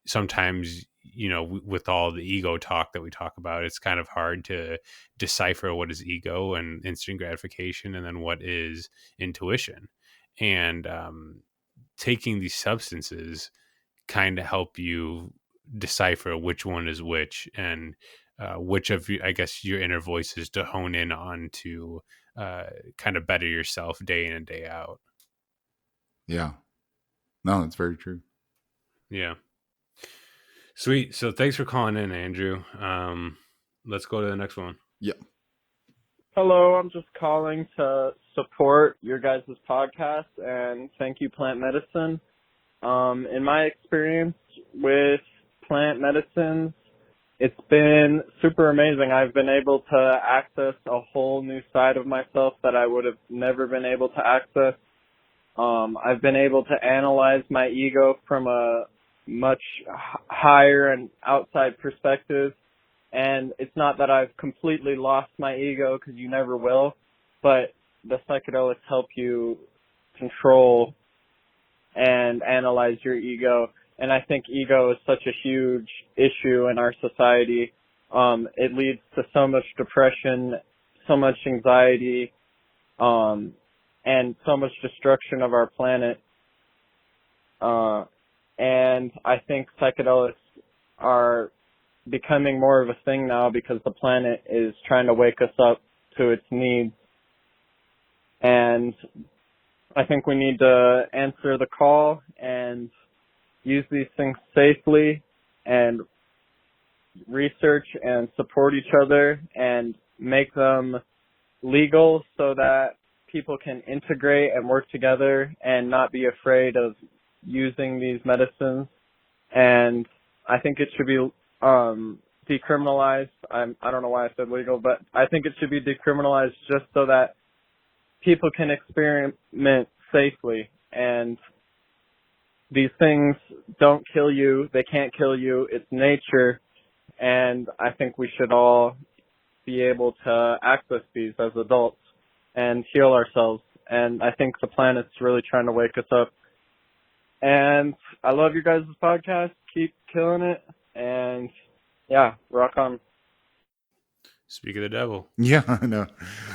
sometimes, with all the ego talk that we talk about, it's kind of hard to decipher what is ego and instant gratification, and then what is intuition. And, taking these substances kind of help you decipher which one is which, and which of you, I guess, your inner voices to hone in on to kind of better yourself day in and day out. Yeah. No, that's very true. Yeah. Sweet. So thanks for calling in, Andrew. Let's go to the next one. Yeah. Hello, I'm just calling to support your guys' podcast and thank you, Plant Medicine. In my experience with plant medicines, it's been super amazing. I've been able to access a whole new side of myself that I would have never been able to access. I've been able to analyze my ego from a much higher and outside perspective. And it's not that I've completely lost my ego, because you never will, but the psychedelics help you control and analyze your ego. And I think ego is such a huge issue in our society. It leads to so much depression, so much anxiety, and so much destruction of our planet. And I think psychedelics are becoming more of a thing now because the planet is trying to wake us up to its needs. And I think we need to answer the call and use these things safely and research and support each other and make them legal so that people can integrate and work together and not be afraid of using these medicines. And I think it should be decriminalized. I don't know why I said legal, but I think it should be decriminalized just so that people can experiment safely. And these things don't kill you. They can't kill you. It's nature. And I think we should all be able to access these as adults and heal ourselves. And I think the planet's really trying to wake us up. And I love your guys' podcast. Keep killing it. And yeah, rock on. Speak of the devil. Yeah, I know.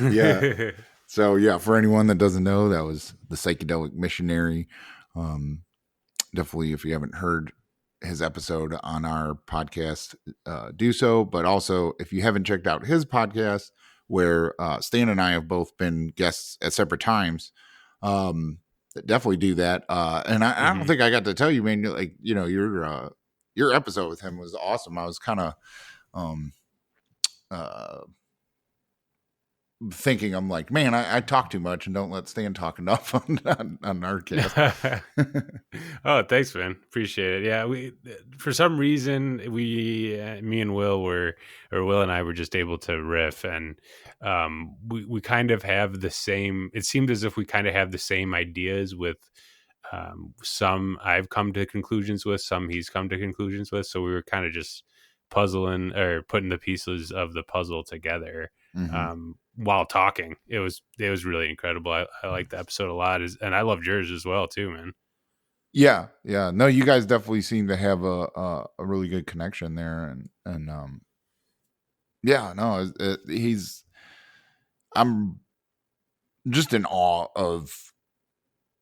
Yeah. So yeah, for anyone that doesn't know, that was the psychedelic missionary. Definitely, if you haven't heard his episode on our podcast, do so. But also, if you haven't checked out his podcast, where Stan and I have both been guests at separate times, definitely do that. And I don't think I got to tell you, man. Like, your episode with him was awesome. I was kind of thinking, I'm like, man, I talk too much and don't let Stan talk enough on our cast. Oh, thanks, man. Appreciate it. Yeah, for some reason me and Will and I were just able to riff, and we kind of have the same. It seemed as if we kind of have the same ideas with. Some I've come to conclusions with, some he's come to conclusions with. So we were kind of just puzzling or putting the pieces of the puzzle together while talking. It was really incredible. I liked the episode a lot, and I loved yours as well too, man. Yeah. No, you guys definitely seem to have a really good connection there, and Yeah, no, I'm just in awe of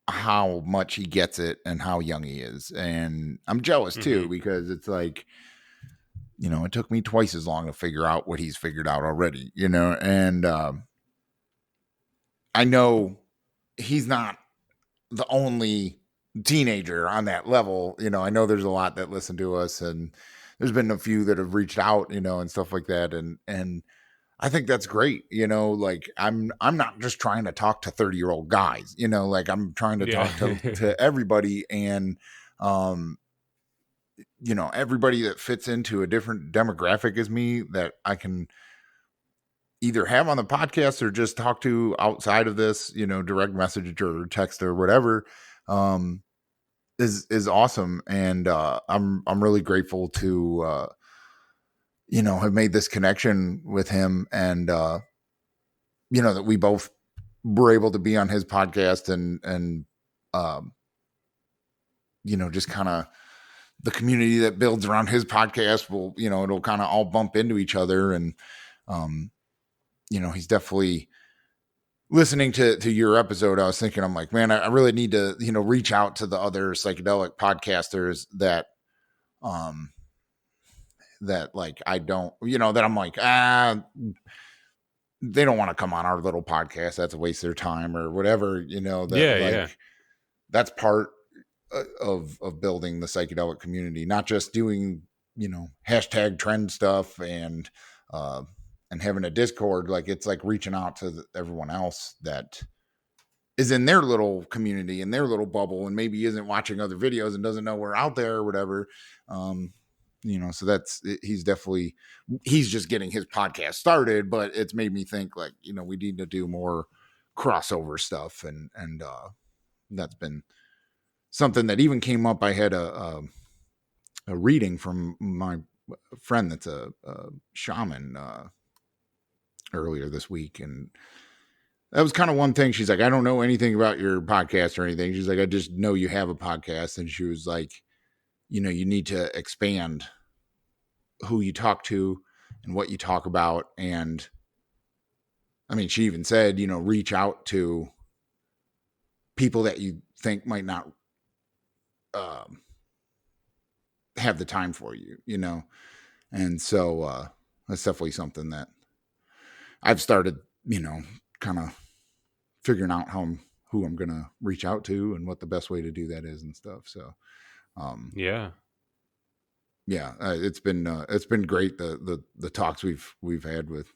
how much he gets it and how young he is. And I'm jealous too, because it's like, it took me twice as long to figure out what he's figured out already, and I know he's not the only teenager on that level. I know there's a lot that listen to us, and there's been a few that have reached out, and stuff like that. And I think that's great. Like I'm not just trying to talk to 30-year-old guys, like I'm trying to talk to everybody, and, everybody that fits into a different demographic as me that I can either have on the podcast or just talk to outside of this, direct message or text or whatever, is awesome. And, I'm really grateful to, have made this connection with him, and, that we both were able to be on his podcast, and, just kind of the community that builds around his podcast will, it'll kind of all bump into each other. And, he's definitely listening to your episode. I was thinking, I'm like, man, I really need to, reach out to the other psychedelic podcasters that, that like, I don't, that I'm like, they don't want to come on our little podcast. That's a waste of their time or whatever, that's part of building the psychedelic community, not just doing, hashtag trend stuff and having a Discord. Like, it's like reaching out to everyone else that is in their little community, in their little bubble, and maybe isn't watching other videos and doesn't know we're out there or whatever. So he's just getting his podcast started, but it's made me think, like, we need to do more crossover stuff. And that's been something that even came up. I had a reading from my friend that's a shaman earlier this week, and that was kind of one thing. She's like, I don't know anything about your podcast or anything. She's like, I just know you have a podcast. And she was like, you need to expand who you talk to and what you talk about. And I mean, she even said, reach out to people that you think might not have the time for you, and so that's definitely something that I've started, kind of figuring out who I'm gonna reach out to and what the best way to do that is and stuff. So it's been great, the talks we've had with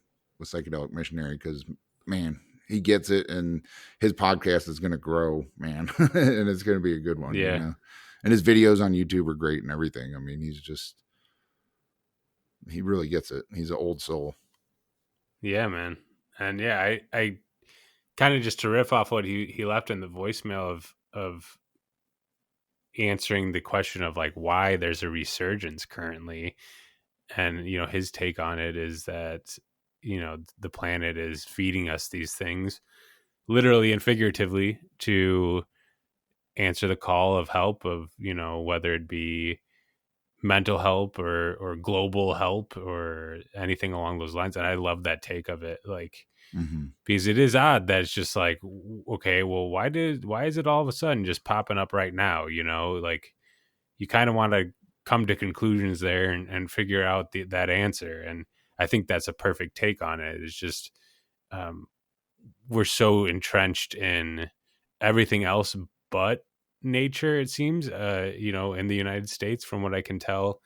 Psychedelic Missionary, because, man, he gets it, and his podcast is going to grow, man. And it's going to be a good one. And his videos on YouTube are great and everything. I mean, he really gets it. He's an old soul. Yeah, man. And yeah, I kind of, just to riff off what he left in the voicemail of answering the question of like why there's a resurgence currently. And, his take on it is that, the planet is feeding us these things literally and figuratively to answer the call of help, of, whether it be mental help or global help or anything along those lines. And I love that take of it. Like, because it is odd that it's just like, okay, well, why is it all of a sudden just popping up right now? Like, you kind of want to come to conclusions there and figure out that answer. And I think that's a perfect take on it. It's just, we're so entrenched in everything else but nature, it seems, in the United States, from what I can tell.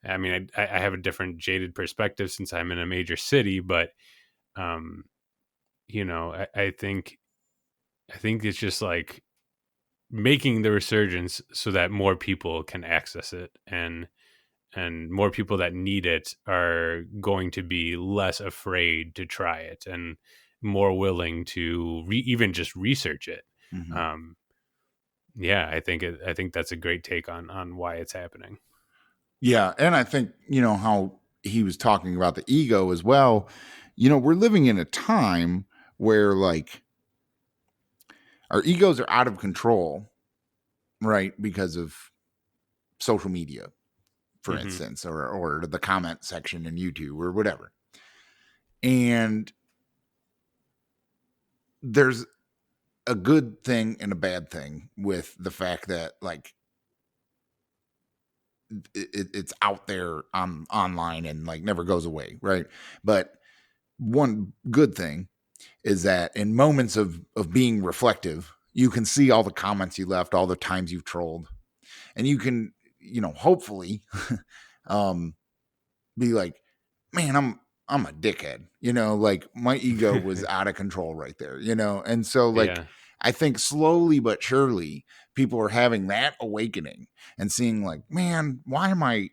I mean, I have a different jaded perspective since I'm in a major city, but, I think it's just like making the resurgence so that more people can access it, and more people that need it are going to be less afraid to try it and more willing to even just research it. I think that's a great take on why it's happening. Yeah. And I think, how he was talking about the ego as well. We're living in a time where, like, our egos are out of control, right? Because of social media, for instance, or the comment section in YouTube or whatever. And there's a good thing and a bad thing with the fact that like it's out there online and like never goes away, right? But one good thing is that in moments of being reflective, you can see all the comments you left, all the times you've trolled, and you can, hopefully be like, man, I'm a dickhead, like my ego was out of control right there, and so like Yeah. I think slowly but surely people are having that awakening and seeing like, man, why am I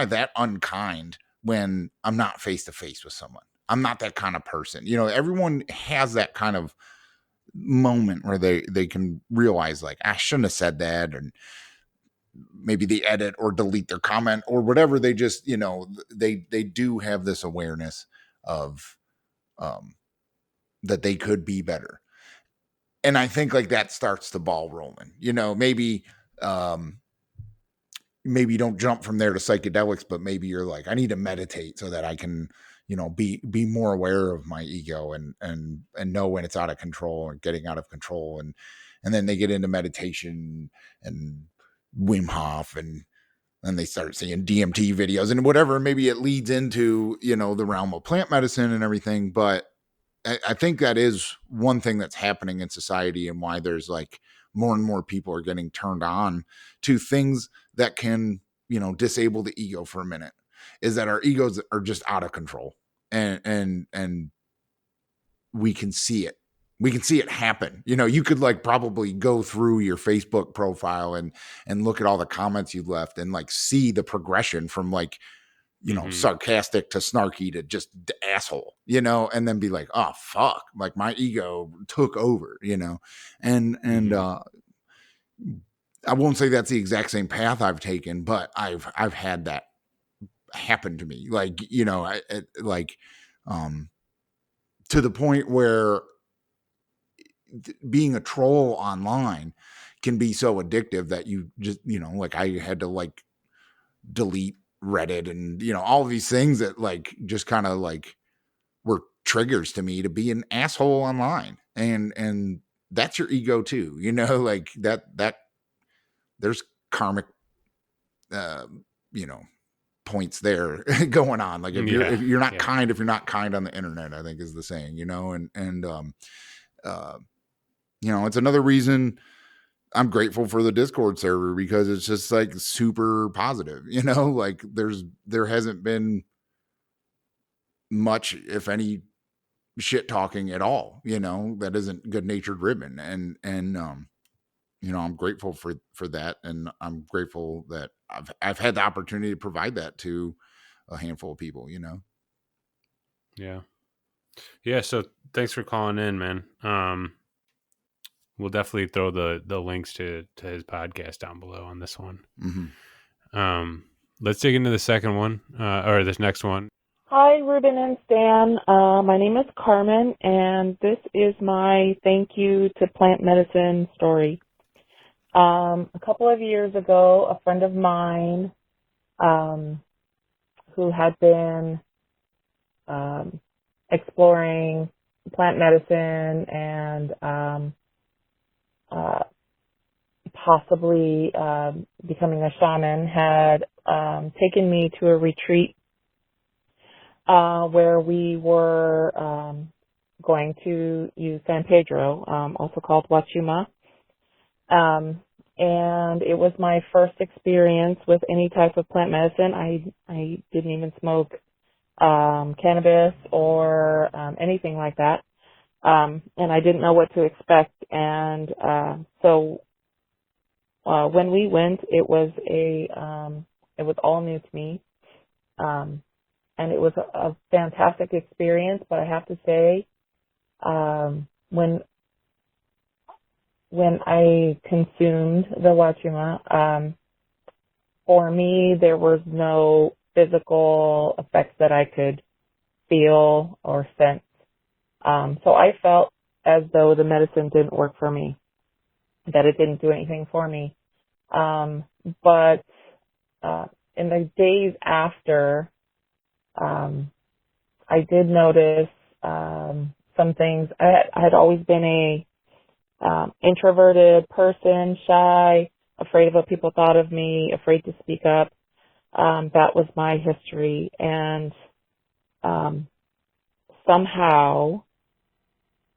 that unkind when I'm not face to face with someone? I'm not that kind of person. Everyone has that kind of moment where they can realize like, I shouldn't have said that, and maybe they edit or delete their comment or whatever. They just, they do have this awareness of that they could be better. And I think like that starts the ball rolling, maybe you don't jump from there to psychedelics, but maybe you're like, I need to meditate so that I can, be more aware of my ego and know when it's out of control and getting out of control. And then they get into meditation and Wim Hof, and then they start seeing DMT videos and whatever. Maybe it leads into, the realm of plant medicine and everything. But I think that is one thing that's happening in society, and why there's like more and more people are getting turned on to things that can, disable the ego for a minute, is that our egos are just out of control, and we can see it. We can see it happen. You could like probably go through your Facebook profile and look at all the comments you left and like see the progression from like, sarcastic to snarky to just asshole, and then be like, oh fuck, like my ego took over, and I won't say that's the exact same path I've taken, but I've had that happen to me. Like, to the point where being a troll online can be so addictive that you just, like I had to like delete Reddit and, all of these things that like just kind of like were triggers to me to be an asshole online. And that's your ego too, like that there's karmic, points there going on. Like if you're not kind, if you're not kind on the internet, I think is the saying, it's another reason I'm grateful for the Discord server, because it's just like super positive, like there hasn't been much, if any, shit talking at all, that isn't good natured ribbon. And I'm grateful for that. And I'm grateful that I've had the opportunity to provide that to a handful of people, Yeah. Yeah. So thanks for calling in, man. We'll definitely throw the links to his podcast down below on this one. Mm-hmm. Let's dig into the second one, or this next one. Hi, Ruben and Stan. My name is Carmen, and this is my thank you to plant medicine story. A couple of years ago, a friend of mine who had been exploring plant medicine and possibly becoming a shaman had taken me to a retreat where we were going to use San Pedro, also called Wachuma. And it was my first experience with any type of plant medicine. I didn't even smoke cannabis or anything like that. And I didn't know what to expect. And so when we went, it was all new to me. And it was a fantastic experience, but I have to say, when I consumed the Wachuma, for me, there was no physical effects that I could feel or sense. So I felt as though the medicine didn't work for me, that it didn't do anything for me. But in the days after, I did notice some things. I had always been a introverted person, shy, afraid of what people thought of me, afraid to speak up. That was my history. And somehow,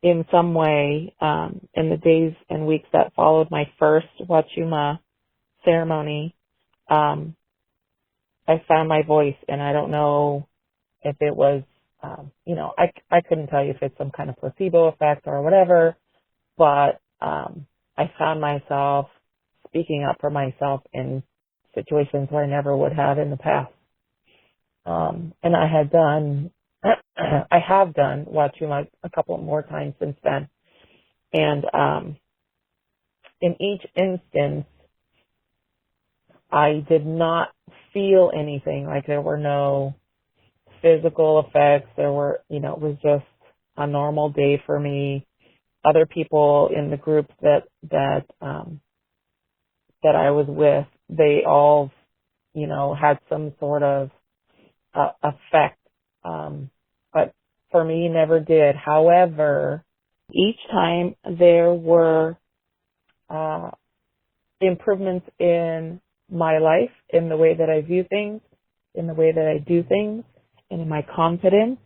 in some way, in the days and weeks that followed my first Wachuma ceremony, I found my voice, and I don't know if it was, I couldn't tell you if it's some kind of placebo effect or whatever, but I found myself speaking up for myself in situations where I never would have in the past. And I have done Wachuma a couple more times since then. And in each instance, I did not feel anything, like there were no physical effects. There were, it was just a normal day for me. Other people in the group that I was with, they all, had some sort of effect. But for me, never did. However, each time there were improvements in my life, in the way that I view things, in the way that I do things, and in my confidence.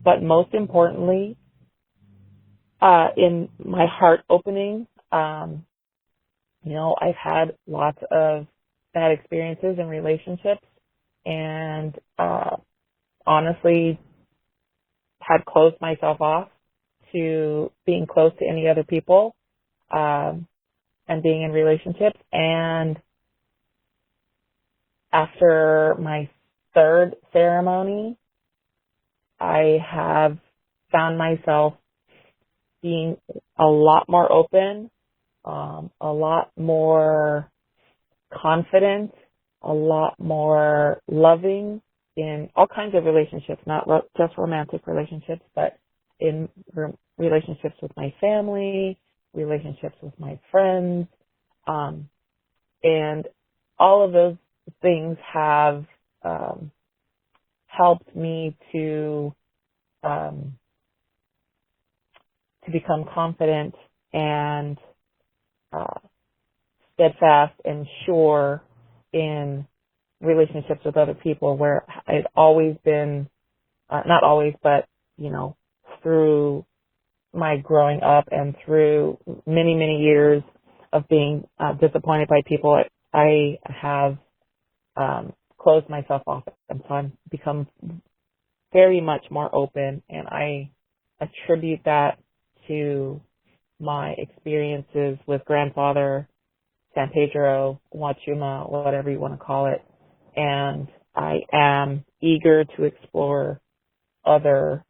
But most importantly, in my heart opening. I've had lots of bad experiences in relationships, and honestly had closed myself off to being close to any other people and being in relationships. And after my third ceremony, I have found myself being a lot more open, a lot more confident, a lot more loving in all kinds of relationships, not just romantic relationships, but in relationships with my family, relationships with my friends, and all of those things have helped me to become confident and steadfast and sure in relationships with other people, where I'd always been, not always, but, through my growing up and through many, many years of being disappointed by people, I have closed myself off. And so I've become very much more open, and I attribute that to my experiences with grandfather, San Pedro, Wachuma, whatever you want to call it. And I am eager to explore other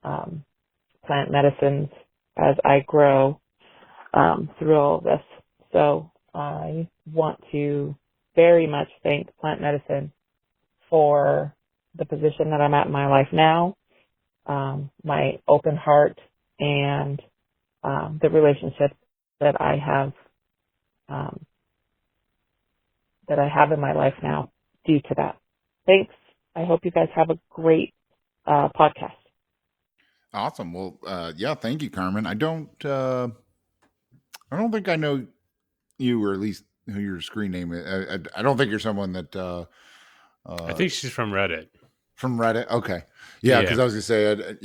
plant medicines as I grow through all of this. So I want to very much thank plant medicine for the position that I'm at in my life now, my open heart, and the relationships that I have in my life now due to that. Thanks. I hope you guys have a great podcast. Awesome. Well, yeah, thank you, Carmen. I don't think I know you, or at least who your screen name is. I don't think you're someone that. I think she's from Reddit. From Reddit, okay, yeah. Because I was gonna say, it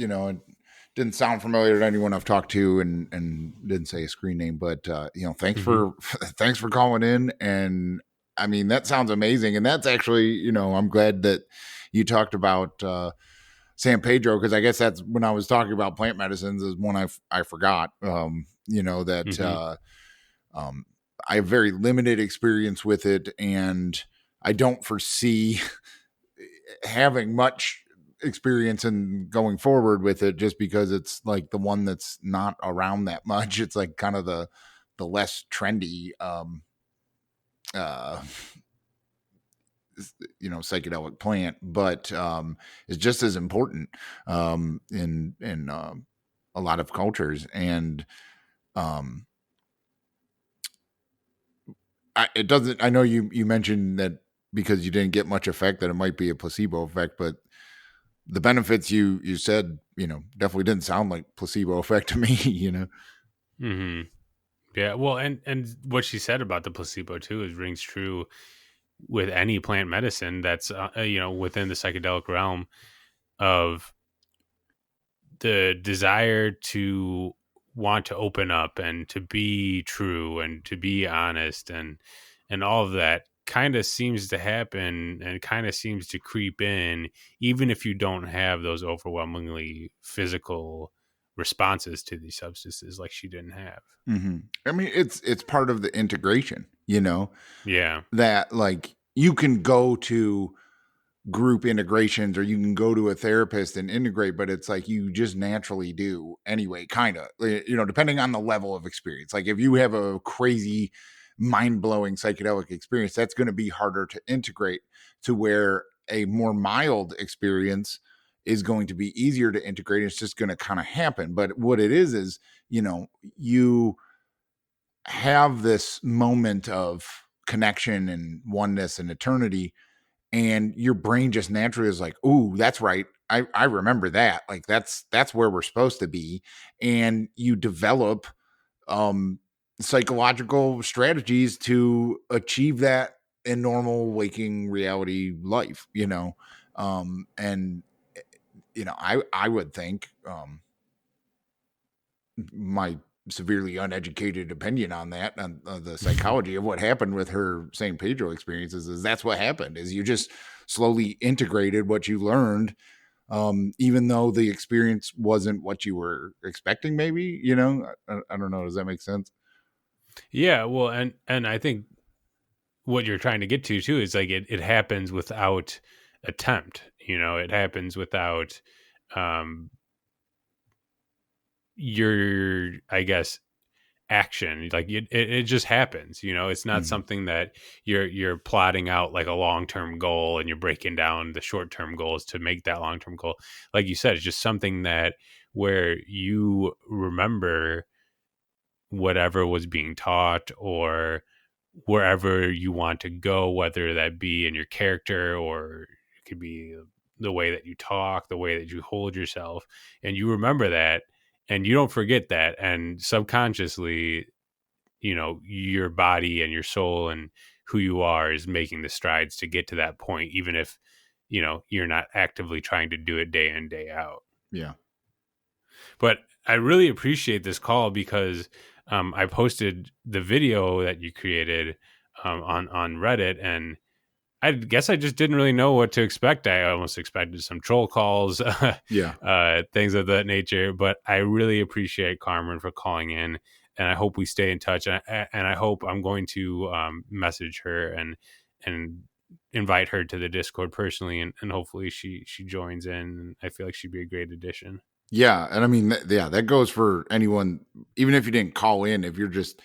didn't sound familiar to anyone I've talked to, and didn't say a screen name. But thanks for thanks for calling in, and I mean that sounds amazing, and that's actually I'm glad that you talked about San Pedro, because I guess that's when I was talking about plant medicines is one I forgot. That I have very limited experience with it, and I don't foresee having much experience in going forward with it, just because it's like the one that's not around that much. It's like kind of the less trendy psychedelic plant, but is just as important in a lot of cultures. And it doesn't, I know you mentioned that because you didn't get much effect that it might be a placebo effect, but the benefits you said, definitely didn't sound like placebo effect to me, Mm-hmm. Yeah. Well, and what she said about the placebo too rings true with any plant medicine that's, within the psychedelic realm of the desire to want to open up and to be true and to be honest and all of that kind of seems to happen and kind of seems to creep in even if you don't have those overwhelmingly physical responses to these substances like she didn't have. Mm-hmm. I mean, it's part of the integration, Yeah. that like you can go to group integrations or you can go to a therapist and integrate, but it's like you just naturally do anyway, kind of, depending on the level of experience. Like if you have a crazy mind-blowing psychedelic experience, that's going to be harder to integrate, to where a more mild experience is going to be easier to integrate. It's just going to kind of happen. But what it is you have this moment of connection and oneness and eternity, and your brain just naturally is like, ooh, that's right. I remember that. Like that's where we're supposed to be. And you develop psychological strategies to achieve that in normal waking reality life, and I would think my severely uneducated opinion on that, on the psychology of what happened with her San Pedro experiences, is that's what happened, is you just slowly integrated what you learned, even though the experience wasn't what you were expecting, maybe, I don't know. Does that make sense? Yeah. Well, and I think what you're trying to get to too is like it happens without attempt, it happens without your, I guess, action. Like it just happens, it's not something that you're plotting out like a long-term goal and you're breaking down the short-term goals to make that long-term goal. Like you said, it's just something that where you remember whatever was being taught or wherever you want to go, whether that be in your character or it could be the way that you talk, the way that you hold yourself, and you remember that and you don't forget that. And subconsciously, your body and your soul and who you are is making the strides to get to that point, even if, you're not actively trying to do it day in, day out. Yeah. But I really appreciate this call because I posted the video that you created on Reddit, and I guess I just didn't really know what to expect. I almost expected some troll calls, things of that nature. But I really appreciate Carmen for calling in, and I hope we stay in touch. And I hope I'm going to message her and invite her to the Discord personally, and hopefully she joins in. I feel like she'd be a great addition. Yeah. And I mean, that goes for anyone, even if you didn't call in, if you're just,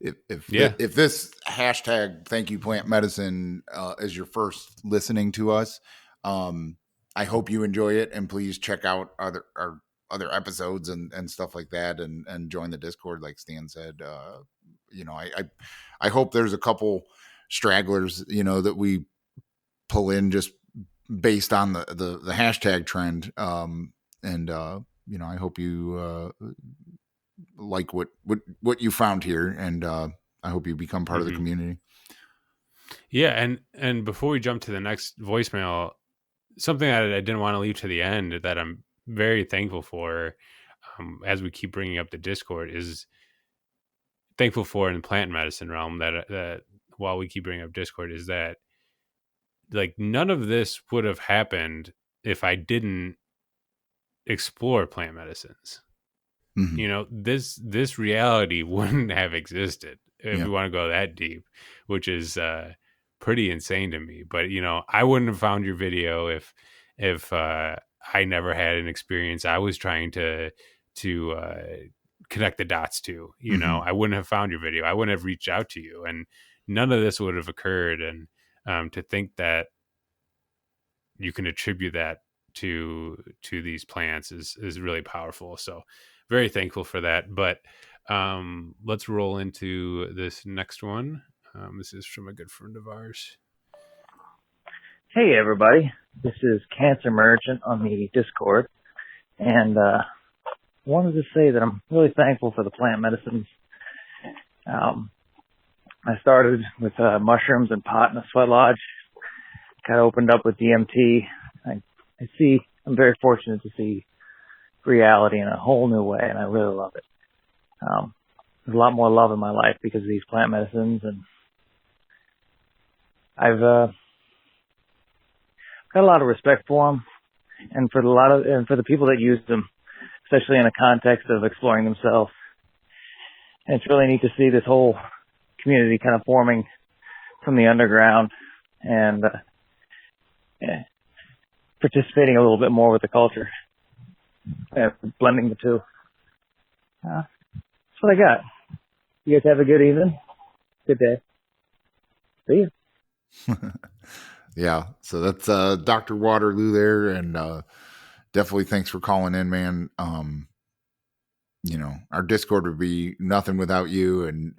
if this hashtag thank you plant medicine is your first listening to us, I hope you enjoy it, and please check out our other episodes and stuff like that, and join the Discord like Stan said. I hope there's a couple stragglers, that we pull in just based on the hashtag trend. I hope you like what you found here, and I hope you become part of the community. Yeah, and before we jump to the next voicemail, something that I didn't want to leave to the end that I'm very thankful for, as we keep bringing up the Discord, is thankful for in the plant medicine realm that while we keep bringing up Discord, is that like none of this would have happened if I didn't explore plant medicines. This reality wouldn't have existed if we want to go that deep, which is pretty insane to me. But I wouldn't have found your video if I never had an experience I was trying to connect the dots to. I wouldn't have found your video. I wouldn't have reached out to you, and none of this would have occurred. And to think that you can attribute that to these plants is really powerful. So very thankful for that. But let's roll into this next one. This is from a good friend of ours. Hey everybody, this is Cancer Merchant on the Discord, and wanted to say that I'm really thankful for the plant medicines. I started with mushrooms and pot in a sweat lodge, kind of opened up with DMT. I'm very fortunate to see reality in a whole new way, and I really love it. There's a lot more love in my life because of these plant medicines, and I've got a lot of respect for them, and for the people that use them, especially in a context of exploring themselves. And it's really neat to see this whole community kind of forming from the underground and participating a little bit more with the culture, blending the two. That's what I got. You guys have a good evening. Good day. See you. Yeah, so that's Dr. Waterloo there, and definitely thanks for calling in, man. Our Discord would be nothing without you, and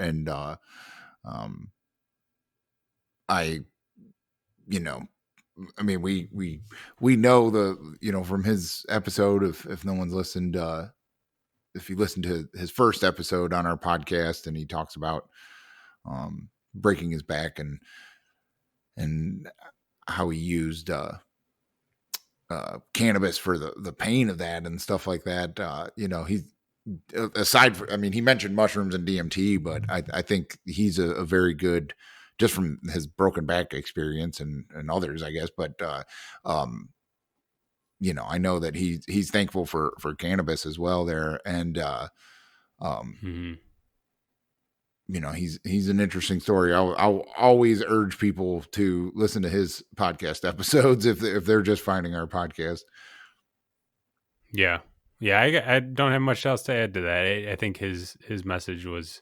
we know from his episode, if no one's listened, if you listen to his first episode on our podcast, and he talks about breaking his back and how he used cannabis for the pain of that and stuff like that. He's he mentioned mushrooms and DMT, but I think he's a very good, just from his broken back experience and others, I guess. But I know that he's thankful for cannabis as well there, and he's an interesting story. I'll always urge people to listen to his podcast episodes if they're just finding our podcast. Yeah. I don't have much else to add to that. I think his message was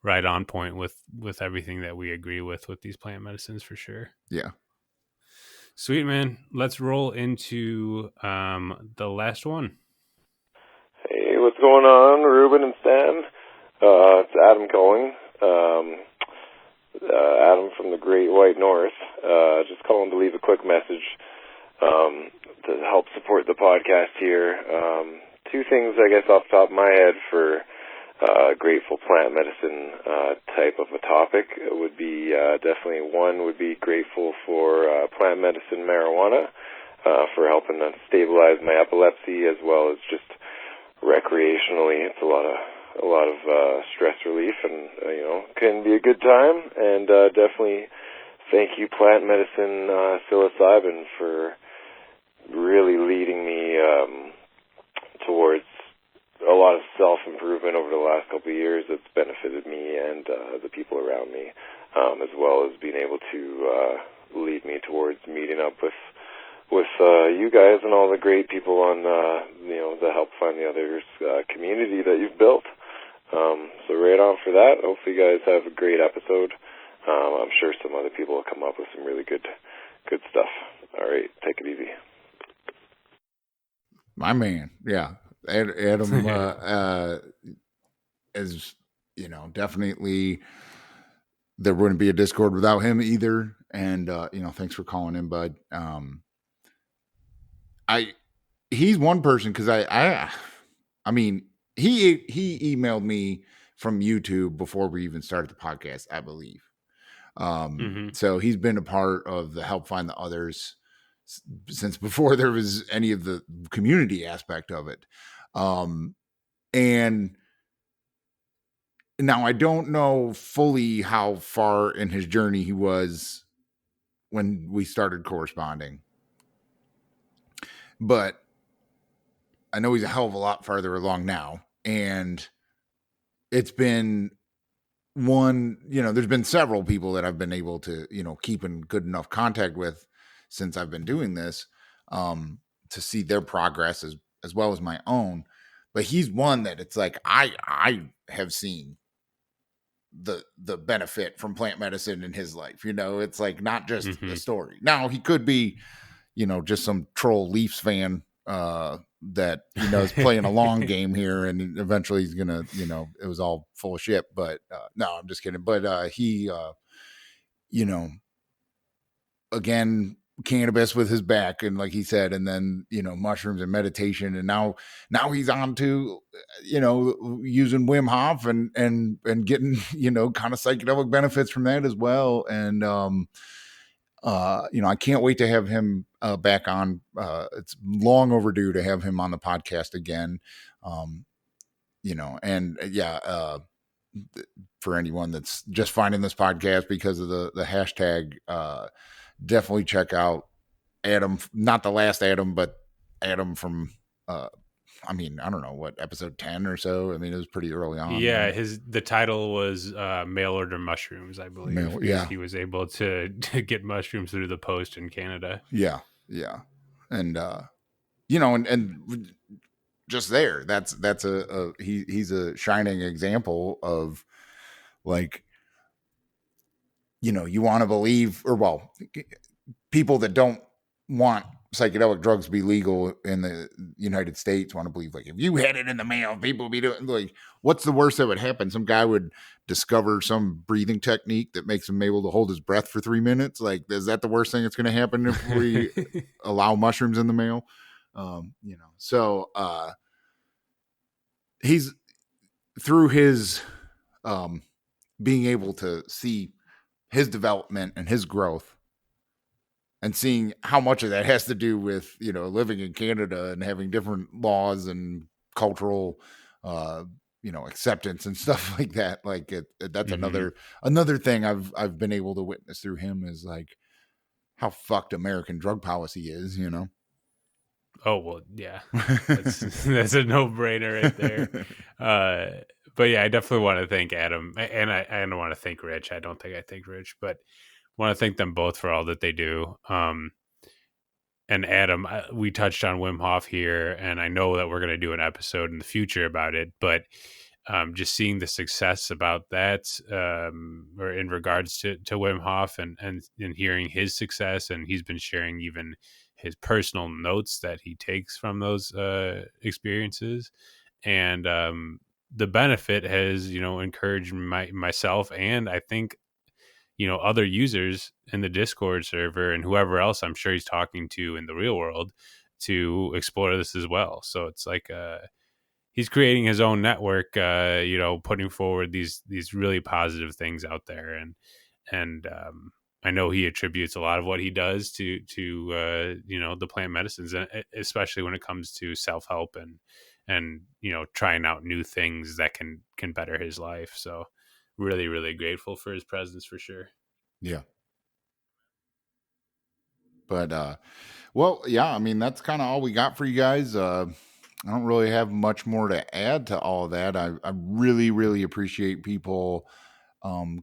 right on point with everything that we agree with these plant medicines for sure. Yeah. Sweet, man. Let's roll into the last one. Hey, what's going on, Ruben and Stan? It's Adam calling. Adam from the Great White North. Just calling to leave a quick message to help support the podcast here. Two things, I guess, off the top of my head for grateful plant medicine type of a topic would be definitely one would be grateful for plant medicine marijuana for helping to stabilize my epilepsy, as well as just recreationally. It's a lot of stress relief, and can be a good time. And definitely thank you, plant medicine psilocybin, for really leading me towards a lot of self-improvement over the last couple of years. That's benefited me and the people around me, as well as being able to lead me towards meeting up with you guys and all the great people on the Help Find the Others community that you've built. So right on for that. Hopefully you guys have a great episode. I'm sure some other people will come up with some really good stuff. All right, take it easy. My man. Yeah. Adam is, definitely, there wouldn't be a Discord without him either. And, thanks for calling in, bud. He's one person, because he emailed me from YouTube before we even started the podcast, I believe. So he's been a part of the Help Find the Others since before there was any of the community aspect of it. And now I don't know fully how far in his journey he was when we started corresponding, but I know he's a hell of a lot farther along now. And it's been there's been several people that I've been able to, keep in good enough contact with since I've been doing this, to see their progress as well as my own. But he's one that it's like, I have seen the benefit from plant medicine in his life. It's like not just the story. Now he could be, just some troll Leafs fan that is playing a long game here, and eventually he's gonna, it was all full of shit. But no, I'm just kidding. But he, again, cannabis with his back, and like he said, and then, you know, mushrooms and meditation. And now he's on to, you know, using Wim Hof and getting, you know, kind of psychedelic benefits from that as well. And, you know, I can't wait to have him back on. It's long overdue to have him on the podcast again. You know, and for anyone that's just finding this podcast because of the hashtag, definitely check out Adam, not the last Adam, but Adam from, I mean, I don't know what, episode 10 or so. I mean, it was pretty early on. Yeah. The title was Mail Order Mushrooms, I believe. He was able to get mushrooms through the post in Canada. Yeah. Yeah. And, you know, and just there, that's he's a shining example of, like, you know, you want to believe, or well, people that don't want psychedelic drugs to be legal in the United States want to believe, like, if you had it in the mail, people would be doing, like, what's the worst that would happen? Some guy would discover some breathing technique that makes him able to hold his breath for 3 minutes. Like, is that the worst thing that's going to happen if we allow mushrooms in the mail? You know, so he's, through his being able to see his development and his growth, and seeing how much of that has to do with, you know, living in Canada and having different laws and cultural, you know, acceptance and stuff like that. Like, that's another thing I've been able to witness through him, is like how fucked American drug policy is, you know? Oh, well, yeah, that's a no-brainer right there. But yeah, I definitely want to thank Adam, and I don't want to thank Rich. I don't think I thank Rich, but want to thank them both for all that they do. And Adam, we touched on Wim Hof here, and I know that we're going to do an episode in the future about it, but just seeing the success about that, or in regards to Wim Hof, and hearing his success, and he's been sharing even his personal notes that he takes from those experiences, and the benefit has, you know, encouraged myself, and I think, you know, other users in the Discord server and whoever else I'm sure he's talking to in the real world to explore this as well. So it's like he's creating his own network, you know, putting forward these really positive things out there, and I know he attributes a lot of what he does to you know, the plant medicines, and especially when it comes to self-help and you know, trying out new things that can better his life. So really, really grateful for his presence, for sure. Yeah. But well, yeah, I mean, that's kind of all we got for you guys. I don't really have much more to add to all of that. I really, really appreciate people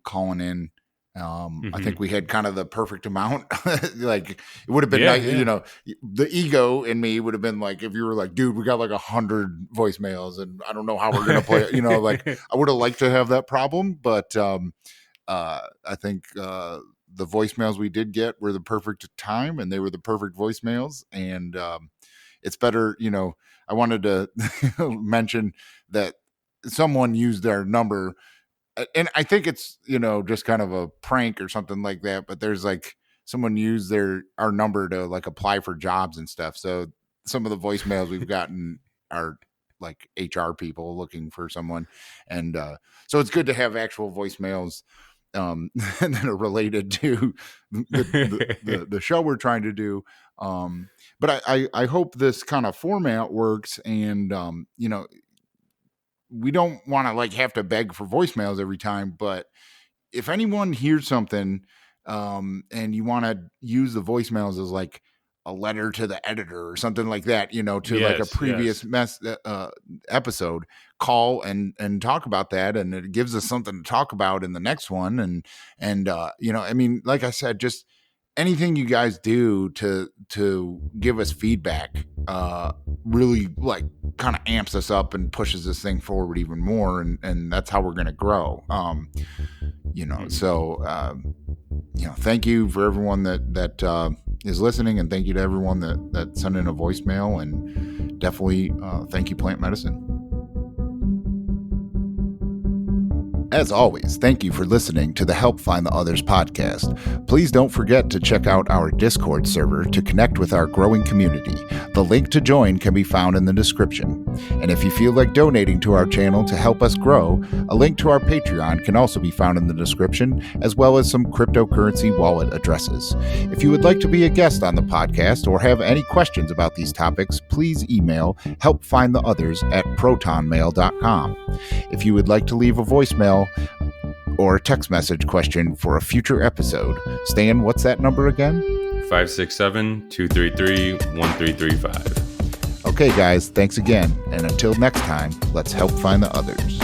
calling in. I think we had kind of the perfect amount. Like, it would have been nice, you know, the ego in me would have been like, if you were like, dude, we got like 100 voicemails and I don't know how we're going to play it, you know, like, I would have liked to have that problem, but I think the voicemails we did get were the perfect time, and they were the perfect voicemails. And it's better, you know, I wanted to mention that someone used our number, and I think it's, you know, just kind of a prank or something like that, but there's like someone used our number to like apply for jobs and stuff. So some of the voicemails we've gotten are like HR people looking for someone. And so it's good to have actual voicemails that are related to the show we're trying to do. But I hope this kind of format works, and you know, we don't want to like have to beg for voicemails every time, but if anyone hears something and you want to use the voicemails as like a letter to the editor or something like that, you know, to like a previous episode, call and talk about that. And it gives us something to talk about in the next one. And you know, I mean, like I said, just anything you guys do to give us feedback really like kind of amps us up and pushes this thing forward even more, and that's how we're going to grow. You know, so you know, thank you for everyone that is listening, and thank you to everyone that sent in a voicemail, and definitely thank you, Plant Medicine. As always, thank you for listening to the Help Find the Others podcast. Please don't forget to check out our Discord server to connect with our growing community. The link to join can be found in the description. And if you feel like donating to our channel to help us grow, a link to our Patreon can also be found in the description, as well as some cryptocurrency wallet addresses. If you would like to be a guest on the podcast or have any questions about these topics, please email helpfindtheothers@protonmail.com. If you would like to leave a voicemail or a text message question for a future episode, Stan, what's that number again? 567-233-1335. Okay, guys, thanks again. And until next time, let's help find the others.